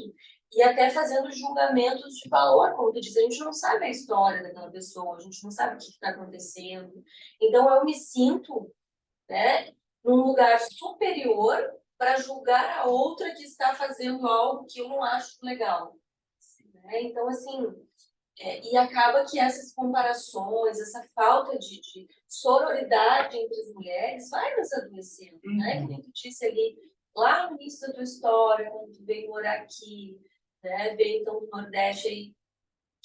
e até fazendo julgamentos de valor, como tu disse, a gente não sabe a história daquela pessoa, a gente não sabe o que está acontecendo. Então, eu me sinto, né, num lugar superior para julgar a outra que está fazendo algo que eu não acho legal. Né? Então, assim, e acaba que essas comparações, essa falta de sororidade entre as mulheres vai nos adoecendo, né? Que nem tu disse ali, lá no início da tua história, quando tu veio morar aqui, né? Veio então do Nordeste, aí,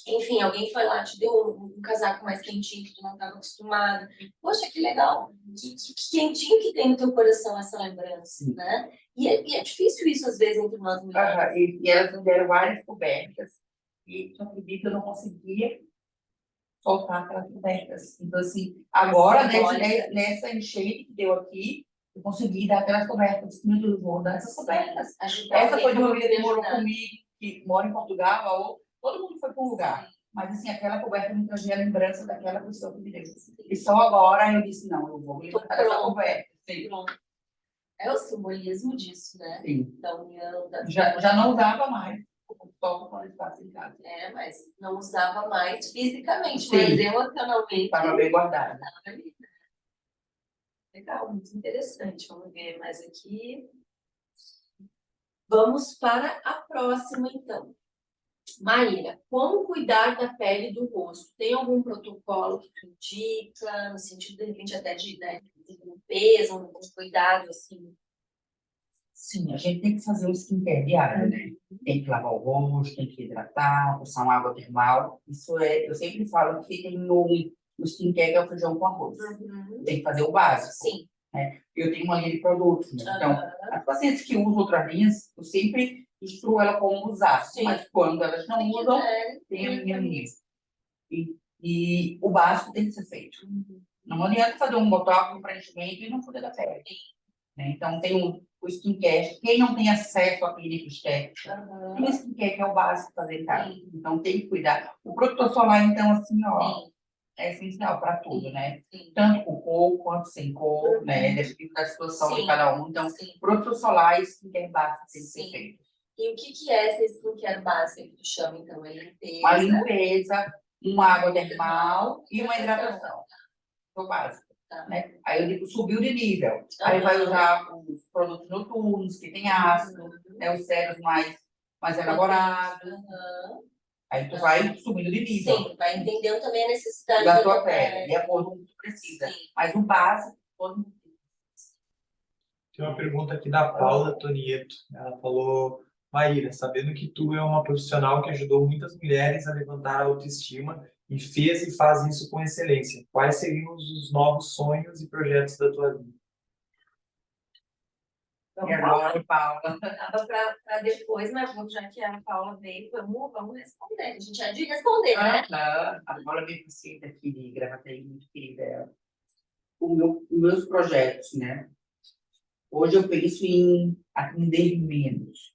enfim, alguém foi lá, te deu um casaco mais quentinho que tu não estava acostumado. Poxa, que legal, que quentinho que tem no teu coração essa lembrança, né? E é difícil isso, às vezes, entre nós mulheres. E elas me deram várias cobertas, e eu acredito que eu não conseguia soltar aquelas cobertas. Então, assim, agora, nessa enchente que deu aqui, eu consegui dar aquelas cobertas. Meu Deus, vou dar essas cobertas. Essa foi de uma amiga que morou comigo, que mora em Portugal, todo mundo foi para um lugar. Mas, assim, aquela coberta me trazia a lembrança daquela pessoa que me deu. E só agora eu disse, não, eu vou me livrar dessa coberta. Sim. É o simbolismo disso, né? Sim. Da união, da... Já não usava mais. Só quando estava em casa. Mas não usava mais fisicamente, Sim. mas emocionalmente. Estava bem guardada. Legal, muito interessante. Vamos ver mais aqui. Vamos para a próxima, então. Maíra, como cuidar da pele do rosto? Tem algum protocolo que tu indica, no sentido, de repente, até de limpeza, um cuidado, assim? Sim, a gente tem que fazer o skincare diário, né? Tem que lavar o rosto, tem que hidratar, passar uma água termal. Isso eu sempre falo que tem no skincare que é o feijão com arroz. Tem que fazer o básico. Sim. Né? Eu tenho uma linha de produtos, né? Então, as pacientes que usam outras linhas, eu sempre instruo ela como usar. Sim. Mas quando elas não usam, tem a minha linha. E o básico tem que ser feito. Não adianta fazer um botox, um preenchimento e não cuidar da pele. Né? Então, tem o skincare. Quem não tem acesso à clínica estética, tem o skincare que é o básico para fazer em casa. Então, tem que cuidar. O protetor solar, então, assim, é essencial para tudo, né? Sim. Tanto com cor quanto sem cor, né? Dependendo da situação de Sim. cada um. Então, Sim. protetor solar e skincare básico tem que ser Sim. feito. E o que é essa skincare básica que tu chama, então? É Uma limpeza? limpeza, uma água termal e uma hidratação. O básico. Tá. Né? Aí eu digo, subiu de nível. Aí vai usar os produtos noturnos, que tem ácido, né? Os sérum mais elaborados. Aí tu vai subindo de nível. Sim, vai entendendo também a necessidade da tua pele, de acordo com o que tu precisa. Sim. Mas o básico, todo mundo Tem uma pergunta aqui da Paula Tonieto. Ela falou: Maíra, sabendo que tu é uma profissional que ajudou muitas mulheres a levantar a autoestima e fez e faz isso com excelência, quais seriam os novos sonhos e projetos da tua vida? E agora, Paula. Tava para depois, mas já que a Paula veio, vamos responder. A gente é de responder, né? A Paula me visita aqui de Gravataí, muito querida. Os meus projetos, né? Hoje eu penso em atender menos.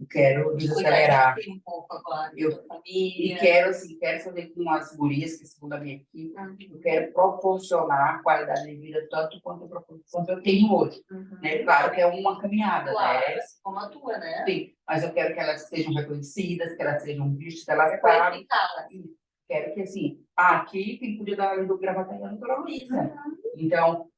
Eu quero desacelerar. Cuidar de si um pouco agora, Eu- da família. E quero, assim, fazer com as gurias, que segundo a minha equipe, eu quero proporcionar qualidade de vida tanto quanto eu tenho hoje. Né? Claro que é uma caminhada, Claro, né? assim como a tua, né? Sim, mas eu quero que elas sejam reconhecidas, que elas sejam vistas, que elas sabem. Qualificá-la. Quero que, assim, aqui quem cuida da do Gravataí é a doutora Luísa. Então,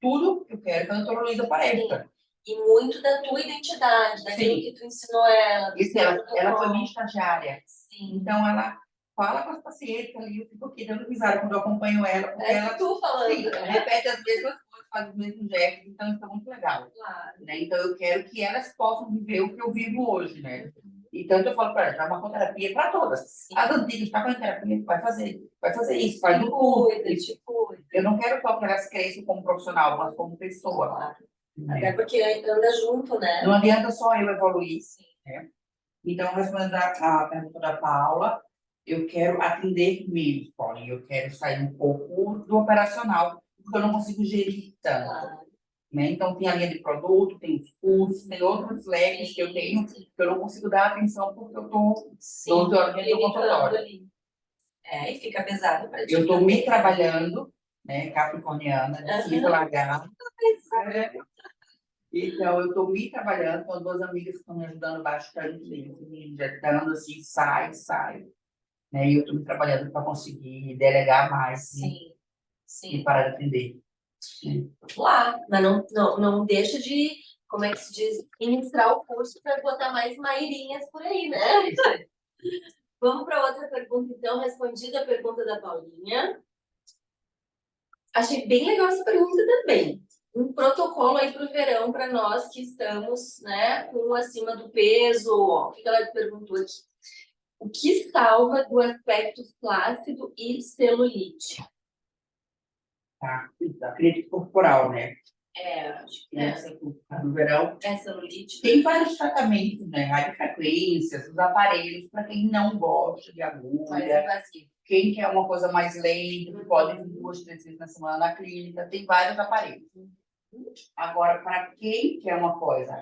tudo que eu quero que a doutora Luísa apareça. E muito da tua identidade, daquilo Sim. que tu ensinou ela. do Isso, seu ela foi protocolo. minha estagiária. Sim. Então, ela fala com as pacientes ali, eu fico aqui dando risada quando eu acompanho ela, porque Parece ela, tu falando. sim, ela repete as mesmas coisas, faz os mesmos gestos, então isso é muito legal. Claro. Né? Então, eu quero que elas possam viver o que eu vivo hoje, né? E tanto eu falo para elas, é uma terapia para todas. Sim. As antigas, está fazendo terapia, vai fazer isso, faz Te um curso. cuida, te cuida. Eu não quero só que elas cresçam como profissional, mas como pessoa. Claro. Né? Até porque anda junto, né? Não adianta só eu evoluir. Sim. Né? Então, respondendo a pergunta da Paula, eu quero atender menos, Paulinho. Eu quero sair um pouco do operacional, porque eu não consigo gerir tanto. Claro. Né? Então, tem a linha de produto, tem os cursos, tem outros leques que eu tenho, que eu não consigo dar atenção porque eu estou 12 horas dentro do consultório. Ali. E fica pesado para ti. Eu estou me trabalhando, né, capricorniana, preciso largar. Então, eu estou me trabalhando com duas amigas que estão me ajudando bastante, me injetando assim, sai. Né? E eu estou me trabalhando para conseguir delegar mais Sim. e parar de atender. Claro, mas não deixa de, como é que se diz, ministrar o curso para botar mais mairinhas por aí, né? Vamos para outra pergunta, então, respondida a pergunta da Paulinha. Achei bem legal essa pergunta também. Um protocolo aí para o verão, para nós que estamos, né, com acima do peso. Ó, o que ela perguntou aqui? O que salva do aspecto flácido e celulite? Tá? A crítica corporal, né? Acho que No verão, é celulite. tem vários tratamentos, né? Radiofrequências, os aparelhos, para quem não gosta de Mais agulha, invasivo. quem quer uma coisa mais lenta, que pode vir 2, 3 vezes na semana na clínica, tem vários aparelhos. Agora, para quem quer uma coisa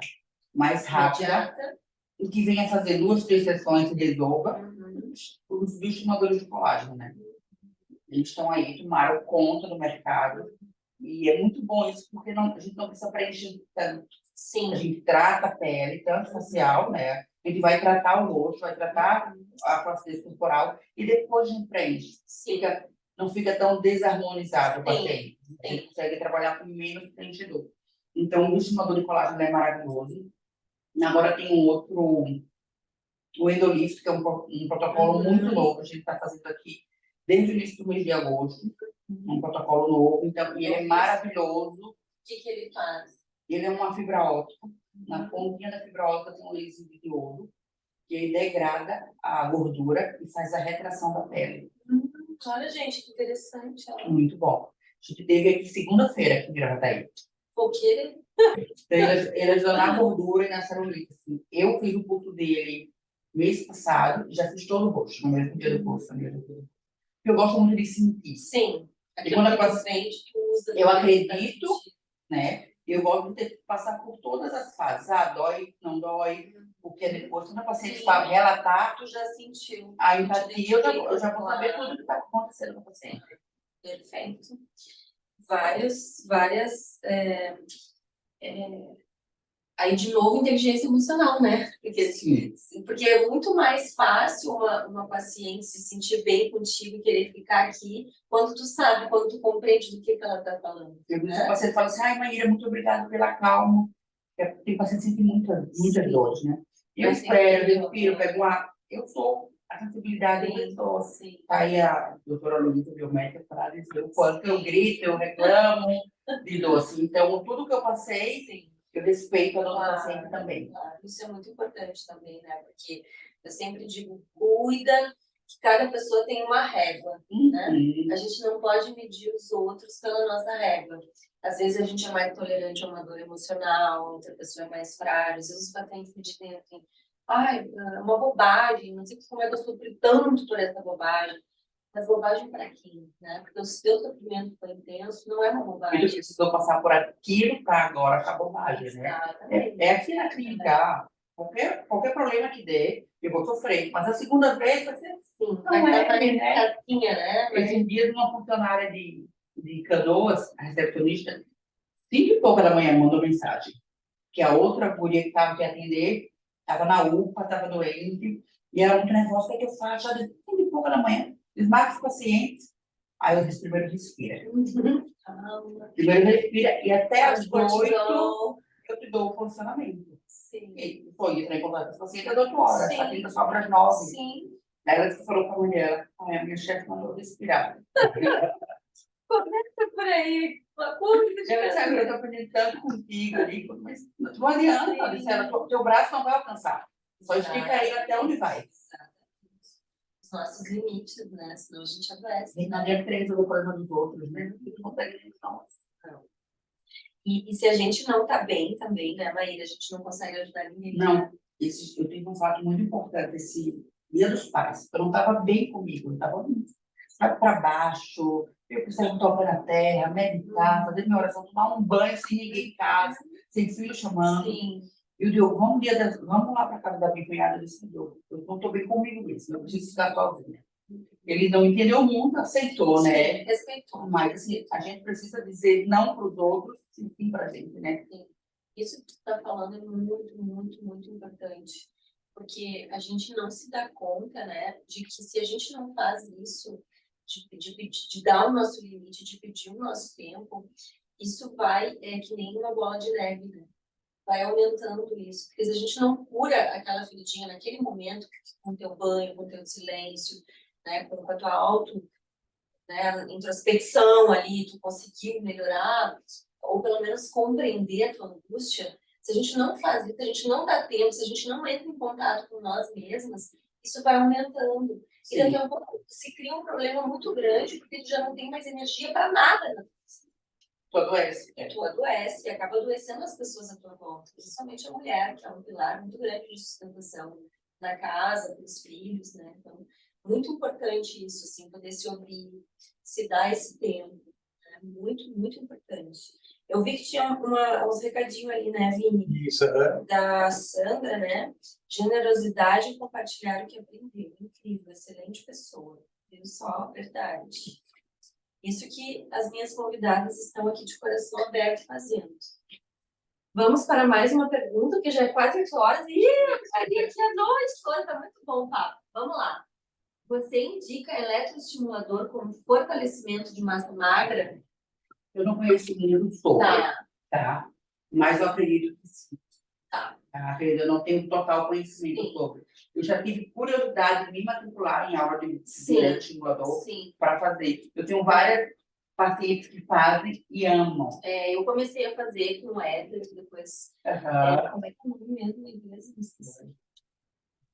mais rápida, Imediata. e que venha fazer 2, 3 sessões e resolva, os bioestimuladores de colágeno, né? Eles estão aí, tomaram conta do mercado. E é muito bom isso, porque a gente não precisa preencher tanto. Sim. A gente trata a pele, tanto facial, né? A gente vai tratar o rosto, vai tratar a flacidez corporal e depois a gente preenche. Não fica tão desarmonizado o paciente. A gente consegue trabalhar com menos preenchedor. Então, o estimulador de colágeno é maravilhoso. Agora tem um outro, o Endolift, que é um protocolo muito novo, a gente está fazendo aqui desde o início do mês de agosto. Um protocolo novo, então, e ele é maravilhoso. O que ele faz? Ele é uma fibra óptica. Na pontinha da fibra óptica tem um laser de ouro, que ele degrada a gordura e faz a retração da pele. Olha, gente, que interessante. Muito bom. A gente teve aqui segunda-feira aqui em Gravataí. Porque Ele ajuda na gordura e na celulite. Assim. Eu fiz o curso dele mês passado e já fiz todo o rosto, no mesmo dia do curso. Eu gosto muito de sentir. Sim. E quando eu acredito, né? eu gosto de ter que passar por todas as fases. Dói, não dói, porque depois, quando a paciente Sim. fala relatar, Tu já sentiu. a Tu empatia, eu já vou saber claro. tudo que está acontecendo com a paciente. Perfeito. Várias. Aí, de novo, inteligência emocional, né? Porque é muito mais fácil uma paciente se sentir bem contigo e querer ficar aqui quando tu sabe, quando tu compreende do que ela está falando. O paciente fala assim, Maíra, muito obrigada pela calma. Tem paciente que sente muitas dores, né? Eu espero, eu respiro, pego ar. Eu sou a sensibilidade da pessoa. Sim. Aí a doutora Luísa, biomédica, fala dizer o quanto eu grito, eu reclamo de dor. Assim. Então, tudo que eu passei, eu respeito a dor do paciente também. Claro. Isso é muito importante também, né? Porque eu sempre digo, cuida que cada pessoa tem uma régua, né? A gente não pode medir os outros pela nossa régua. Às vezes a gente é mais tolerante a uma dor emocional, outra pessoa é mais frágil. Às vezes os pacientes me dizem assim, é uma bobagem, não sei como é que eu sofri tanto por essa bobagem. Mas bobagem para quem, né? Porque se o teu sofrimento foi intenso, não é uma bobagem. Ele precisou passar por aquilo para agora a bobagem, né? É aqui na clínica, qualquer problema que dê, eu vou sofrer. Mas a segunda vez vai ser assim. Não é, né? Esses dias, uma funcionária de Canoas, a recepcionista, 5h pouco da manhã, mandou mensagem. Que a outra guria que estava de atender, estava na UPA, estava doente, e era muito nervosa, o que é que eu faço? Já de 5h pouco da manhã, desmarca os pacientes. Aí eu disse, primeiro respira. Primeiro respira, e até às 8 eu te dou o funcionamento. Sim. E foi, entrei em contato com os pacientes às 8 horas, a clínica só para as 9. Sim. Aí ela falou para a mulher, a minha chefe mandou respirar. Começa por aí, uma coisa de Eu estou aprendendo tanto contigo ali, mas não adianta, disseram, teu braço não vai alcançar. Só estica ele até onde vai. Os nossos limites, né? Senão a gente adoece. E não adianta querer resolver o problema dos outros, né? Não consegue não. E se a gente não está bem também, né, Maíra? A gente não consegue ajudar ninguém. Não. Eu tive um fato muito importante esse Dia dos Pais. Eu não estava bem comigo, eu estava para baixo, eu precisava botar o pé na terra, meditar, fazer minha oração, tomar um banho sem ninguém em casa, sem filho chamando. Sim. E o Diogo, vamos lá para casa da minha cunhada. Eu disse, eu não estou bem comigo mesmo, eu preciso ficar sozinha. Ele não entendeu muito, aceitou, né? Respeitou. Mas assim, a gente precisa dizer não para os outros, sim para a gente, né? Sim. Isso que tu está falando é muito importante. Porque a gente não se dá conta, né, de que se a gente não faz isso, de dar o nosso limite, de pedir o nosso tempo, isso vai, que nem uma bola de neve, né? Vai aumentando isso. Porque se a gente não cura aquela feridinha naquele momento, com o teu banho, com o teu silêncio, né, com a tua introspecção ali, tu conseguiu melhorar, ou pelo menos compreender a tua angústia, se a gente não faz isso, se a gente não dá tempo, se a gente não entra em contato com nós mesmas, isso vai aumentando. Sim. E daqui a pouco se cria um problema muito grande, porque tu já não tem mais energia para nada, né? Tu adoece. Tu adoece e acaba adoecendo as pessoas à tua volta, principalmente a mulher, que é um pilar muito grande de sustentação na casa, para os filhos, né? Então, muito importante isso, assim, poder se ouvir, se dar esse tempo, né? Muito importante. Eu vi que tinha uns recadinhos ali, né, Vini? Isso, Da Sandra, né? Generosidade e compartilhar o que aprendeu. Incrível, excelente pessoa. Viu só? Verdade. Isso que as minhas convidadas estão aqui de coração aberto fazendo. Vamos para mais uma pergunta, que já é quase 8 horas. E aqui à noite, tá muito bom o papo. Vamos lá. Você indica eletroestimulador como fortalecimento de massa magra? Eu não conheço nenhum sobre, tá? Mas eu acredito que sim. Tá. Eu não tenho total conhecimento sobre. Eu já tive curiosidade de me matricular em aula de eletroestimulador para fazer. Eu tenho várias pacientes que fazem e amam. Eu comecei a fazer com o Éder, depois... como é que é o nome mesmo em inglês? Não esqueci.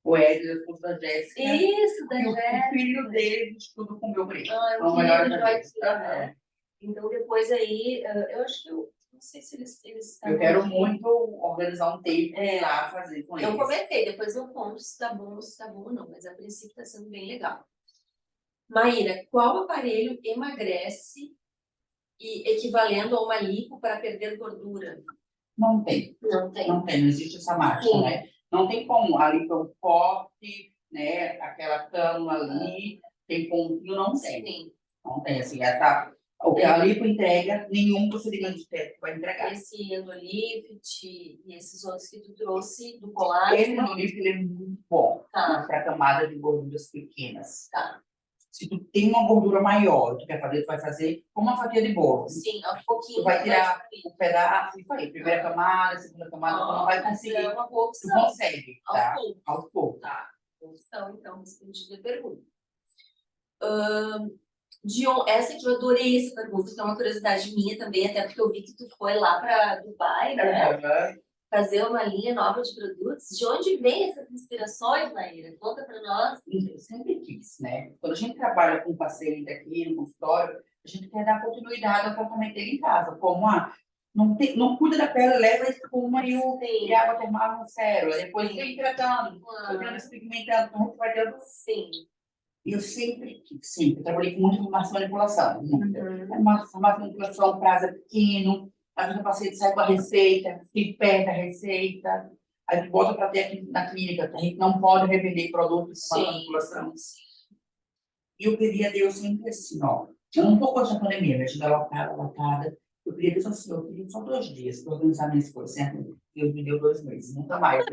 O Éder, o esposo da Jéssica. Isso, da Jéssica. O filho dele estuda com o meu marido. O filho do Joaquim, né? Então, depois aí, eu acho que não sei se eles eu quero muito organizar um tempo lá fazer com eles. Eu comecei, depois eu conto se tá bom ou não, mas a princípio está sendo bem legal. Maíra, qual aparelho emagrece E equivalendo a uma lipo para perder gordura. Não tem. Não tem. Não tem, não existe essa mágica, Sim. né? Não tem como. Ali foi um corte, né? Aquela cama ali, tem pontinho, não tem. Sim. Não tem, assim, o que a lipo entrega, nenhum procedimento estético vai entregar. Esse Endolift e esses outros que tu trouxe do colágeno. Esse Endolift, ele é muito bom para camada de gorduras pequenas. Tá. Se tu tem uma gordura maior, tu quer fazer, tu vai fazer como uma fatia de bolo. Sim, aos pouquinhos. Tu vai tirar um pedaço, isso aí, primeira camada, segunda camada, tu não vai conseguir. É uma boa Tu opção. consegue, tá? Aos poucos. Aos poucos. Tá. Opção, então, respondi a pergunta. Essa que eu adorei essa pergunta, que é uma curiosidade minha também, até porque eu vi que tu foi lá para Dubai, né? Fazer uma linha nova de produtos. De onde vem essas inspirações, Maíra? Conta para nós. Eu sempre quis, né? Quando a gente trabalha com um paciente aqui no consultório, a gente quer dar continuidade ao tratamento dele em casa. Como, não cuida da pele, leva espuma e água termal no cérebro. Depois vem hidratando, vai despigmentando, então a gente vai dando. Sim. E eu sempre quis, sempre. Eu trabalhei com muita massa manipulação. Massa manipulação, prazo é pequeno. Às vezes o paciente sai com a receita, se perde a receita. A gente bota para ter aqui na clínica, a gente não pode revender produtos com massa manipulação. E eu pedi a Deus sempre assim, ó. Eu não estou com essa pandemia, mas ainda lotada. Eu pedi a Deus assim, eu pedi só 2 dias para organizar minhas coisas. Deus me deu 2 meses, nunca mais.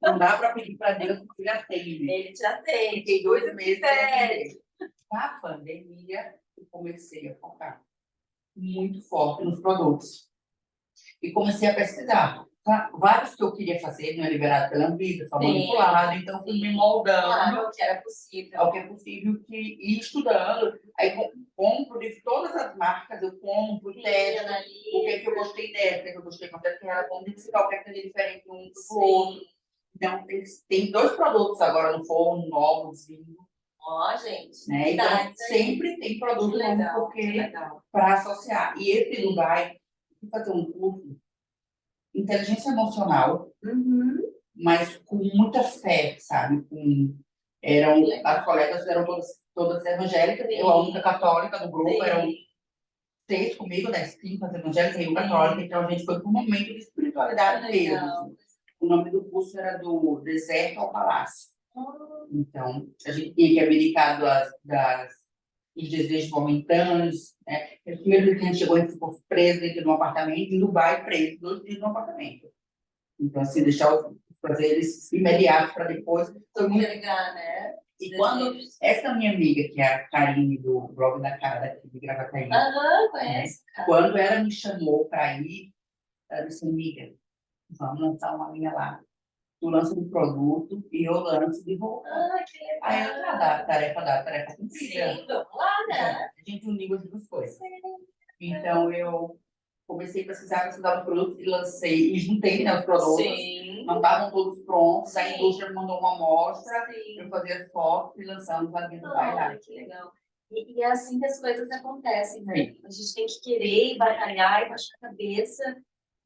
Não dá para pedir para Deus, porque já tem. Ele já tem. Fiquei 2 meses sem atender. Na pandemia, eu comecei a focar muito forte nos produtos. E comecei a pesquisar. Vários que eu queria fazer, não é liberado pela Anvisa, só manipulado, então fui me moldando. Claro, o que era possível. Ao que é possível, ir estudando. Aí compro de todas as marcas, eu compro, testo, o que é que eu gostei dessa, o que é que eu gostei dessa, que ela vão identificar o que é que é diferente um do outro. Então, tem 2 produtos agora no forno, novos, vindo. Ó, gente. Né? Então, sempre tem produto novo, porque para associar. E esse Dubai, eu fazer um curso inteligência emocional, mas com muita fé, sabe? As colegas eram todas evangélicas, eu a única católica do grupo, eram 6 comigo, né? 5 evangélicas e eu católica, então a gente foi para um momento de espiritualidade mesmo. O nome do curso era do Deserto ao Palácio. Então, a gente tinha que abdicar dos desejos momentâneos, né? O primeiro dia que a gente chegou, a gente ficou preso dentro de um apartamento, em Dubai, preso 2 dias no apartamento. Então, assim, deixar os prazeres imediatos para depois. Pegar, né? E quando essa minha amiga, que é a Karine do blog da Cara, daqui de Gravataí, conheço. Quando ela me chamou para ir, ela disse, amiga, vamos lançar uma linha lá. Tu lança um produto e eu lanço de roupa. Que legal. Aí eu tarefa cumprida. Sim, vamos lá, né? A gente uniu as 2 coisas. Então, eu comecei a pesquisar os produtos e lancei, e juntei, né, os produtos. Sim. Não estavam todos prontos, a indústria me mandou uma amostra, eu fazia as fotos e lançamos lá dentro do bairro. Que legal. E é assim que as coisas acontecem, né? Sim. A gente tem que querer, batalhar e baixar a cabeça.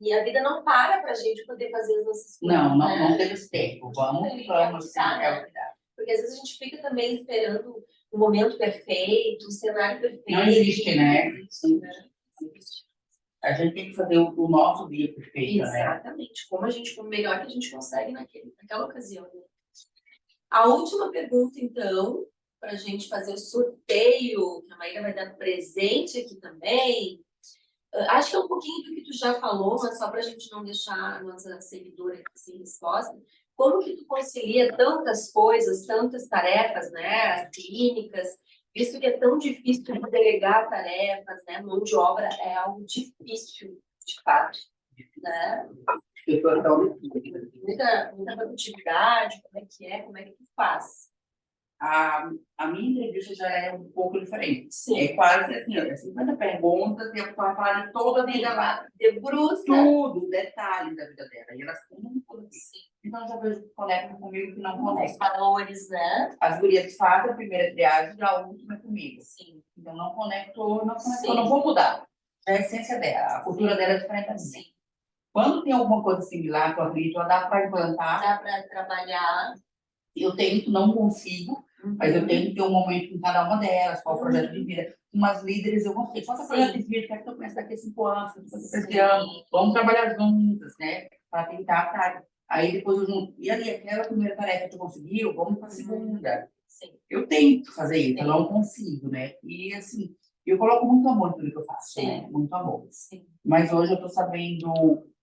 E a vida não para para a gente poder fazer as nossas coisas. Não temos tempo. Vamos, sim, é o que dá. Porque às vezes a gente fica também esperando o momento perfeito, o cenário perfeito. Não existe, né? A gente tem que fazer o nosso dia perfeito, Exatamente. Como o melhor que a gente consegue naquela ocasião. Né? A última pergunta, então, para a gente fazer o sorteio, que a Maíra vai dar presente aqui também. Acho que é um pouquinho do que tu já falou, mas só para a gente não deixar a nossa seguidora aqui sem resposta. Como que tu concilia tantas coisas, tantas tarefas, né? As clínicas, visto que é tão difícil de delegar tarefas, né? Mão de obra é algo difícil, de fato, né? Muita produtividade, como é que tu faz? A minha entrevista já é um pouco diferente. Sim. É quase assim, olha, 50 perguntas e a pessoa vai falar de toda a vida lá. Debruça. Tudo, detalhes da vida dela. E elas contam tudo assim. Então, eu já vejo que conectam comigo que não conectam. Os valores, né? As gurias fazem a primeira triagem e a última é comigo. Sim. Então, não conectou, eu não vou mudar. É a essência dela, a cultura dela é diferente da minha. Sim. Quando tem alguma coisa similar que eu acredito, dá para implantar. Dá para trabalhar. Eu tento, não consigo, mas eu tenho que ter um momento com cada uma delas, qual o projeto de vida. umas líderes, eu gostei. Quanto Sim. projeto de vida, quero que eu conheça daqui a 5 anos, daqui a Sim. 3 anos. Vamos trabalhar juntas, né? Para tentar, tá? Aí depois eu junto. E ali, aquela primeira tarefa que tu conseguiu, vamos para a segunda. Sim. Eu tento fazer isso, eu Sim. não consigo, né? E assim, eu coloco muito amor em tudo que eu faço, Sim. né? Muito amor. Sim. Mas hoje eu tô sabendo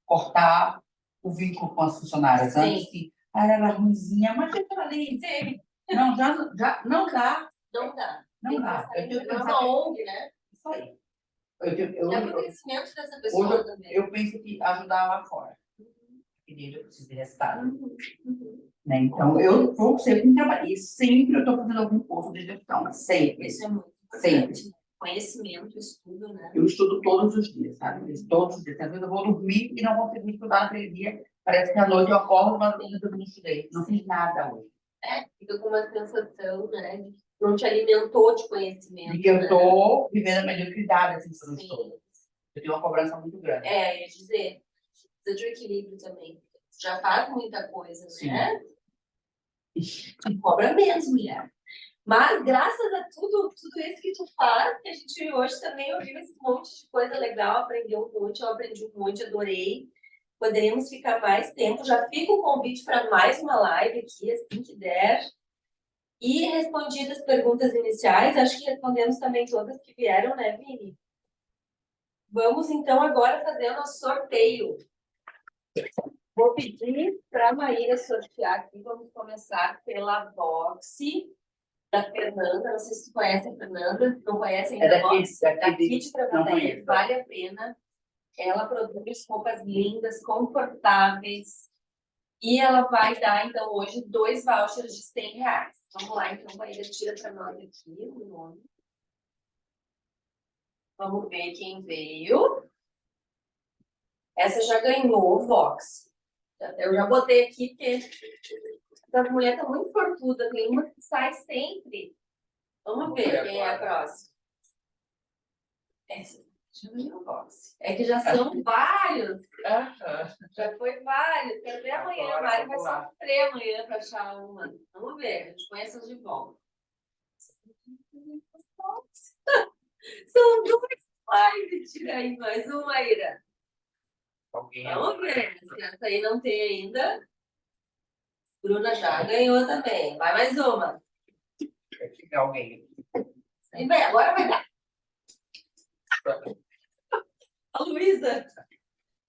cortar o vínculo com as funcionárias. Sim. Antes que ela era ruimzinha, mas eu falei, Sim. não, já não dá. Não dá. Não Tem que dá. pensar Eu tenho que não é pensar uma ONG, né? isso aí. É pro crescimento dessa pessoa Hoje também. eu penso que ajudar lá fora. E eu preciso de resultado. Né? Então, eu estou sempre trabalhando. E sempre eu estou fazendo algum curso de gestão. Sempre. Isso é muito Sempre. importante. Conhecimento, estudo, né? Eu estudo todos os dias, sabe? Todos os dias. Às vezes eu vou dormir e não consigo estudar naquele dia. Parece que à noite eu acordo, mas eu não estudei. Não fiz nada hoje. Fica com uma sensação, né? De que não te alimentou de conhecimento. De que eu né? estou vivendo a mediocridade, assim, por Sim. todo. Eu tenho uma cobrança muito grande. É, ia dizer, precisa de um equilíbrio também. Já faz muita coisa, Sim. né? E cobra menos, mulher. Mas graças a tudo isso que tu faz, que a gente hoje também ouviu esse monte de coisa legal, aprendeu um monte, eu aprendi um monte, adorei. Poderíamos ficar mais tempo. Já fica o convite para mais uma live aqui, assim que der. E respondidas as perguntas iniciais, acho que respondemos também todas que vieram, né, Vini? Vamos então agora fazer o nosso sorteio. Vou pedir para a Maíra sortear aqui. Vamos começar pela boxe da Fernanda. Não sei se tu conhece a Fernanda. Não conhece ainda É a boxe? Daqui de não Gravataí. conheço. Vale a pena. Ela produz roupas lindas, confortáveis. E ela vai dar, então, hoje, 2 vouchers de R$100. Vamos lá, então, Maíra, tira para nós aqui o nome. Vamos ver quem veio. Essa já ganhou o Vox. Eu já botei aqui, porque essa mulher tá muito sortuda. Tem uma que sai sempre. Vamos ver quem é a próxima. Essa já ganhou o Vox. É que já são vários. Já foi vários. Quero ver amanhã. A Mari vai sofrer amanhã para achar uma. Vamos ver. A gente põe essas de volta. São 2 lives. Tira aí mais uma, Ira. Vamos ver. Se essa aí não tem ainda. Bruna já ganhou também. Vai mais uma. Vai ficar alguém. E bem, agora vai dar. A Luísa.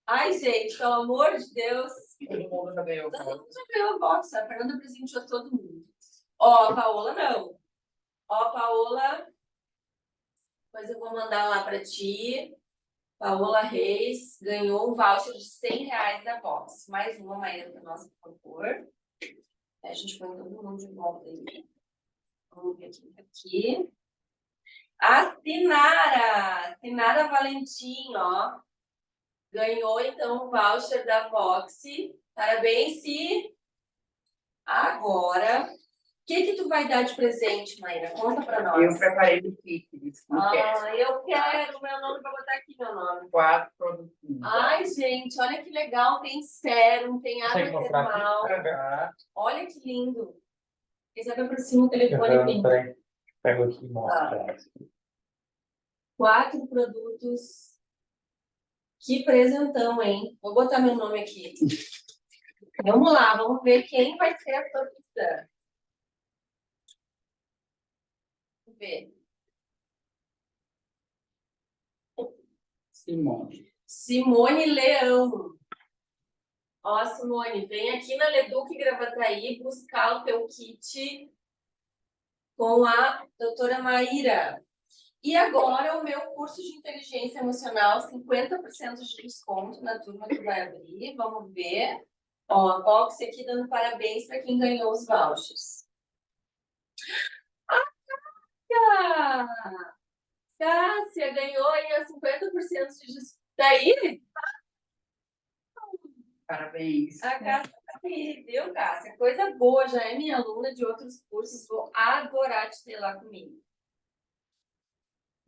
Ai, gente, pelo amor de Deus. Todo mundo já ganhou. Todo mundo já ganhou a box. A Fernanda presenteou todo mundo. Ó, a Paola não. Ó, Paola. Depois eu vou mandar lá para ti. Paola Reis ganhou um voucher de R$100 da box. Mais uma, Maíra, para nós, por favor. A gente põe todo mundo de volta aí. Vamos ver quem tá aqui. A Sinara Valentim, ó. Ganhou, então, o voucher da Voxy. Parabéns, Si. Agora, o que tu vai dar de presente, Maíra? Conta pra nós. Eu preparei o kit. Eu quero meu nome para botar aqui, meu nome. 4 produtos. Ai, gente, olha que legal. Tem sérum, tem água termal. Olha que lindo. Esse vai para cima o telefone vem. Pego aqui e mostro. 4 produtos. Que presentão, hein? Vou botar meu nome aqui. Vamos lá, vamos ver quem vai ser a sortuda. Vamos ver. Simone Leão. Ó, Simone, vem aqui na Leduc Gravataí buscar o teu kit com a doutora Maíra. E agora o meu curso de inteligência emocional, 50% de desconto na turma que vai abrir. Vamos ver. Ó, a Box aqui dando parabéns para quem ganhou os vouchers. Cássia ganhou aí os 50% de desconto. Daí? Parabéns. A Cássia tá aí, viu, Cássia? Coisa boa, já é minha aluna de outros cursos. Vou adorar te ter lá comigo.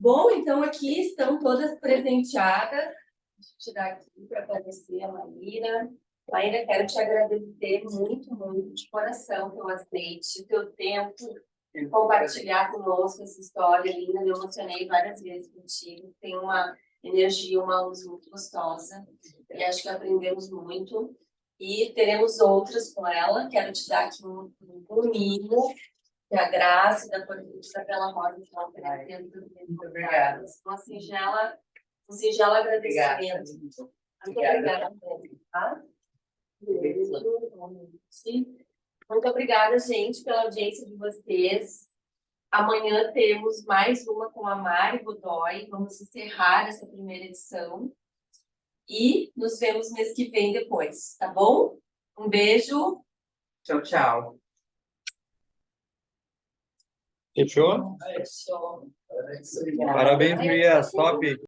Bom, então aqui estão todas presenteadas. Deixa eu tirar aqui para aparecer a Maíra. Maíra, quero te agradecer muito, muito de coração pelo aceite, o teu tempo. compartilhar conosco essa história linda. Me emocionei várias vezes contigo. Tem uma energia, uma luz muito gostosa. E acho que aprendemos muito. E teremos outras com ela. Quero te dar aqui um mimo, que é a Graça da Política pela Rosa que está oferecendo. Muito obrigada. Um singelo agradecimento. Muito obrigada. Tá? Muito obrigada, gente, pela audiência de vocês. Amanhã temos mais uma com a Mari Godoy. Vamos encerrar essa primeira edição. E nos vemos mês que vem depois, tá bom? Um beijo. Tchau, tchau. Fechou? Fechou. Parabéns, Gurias. Top.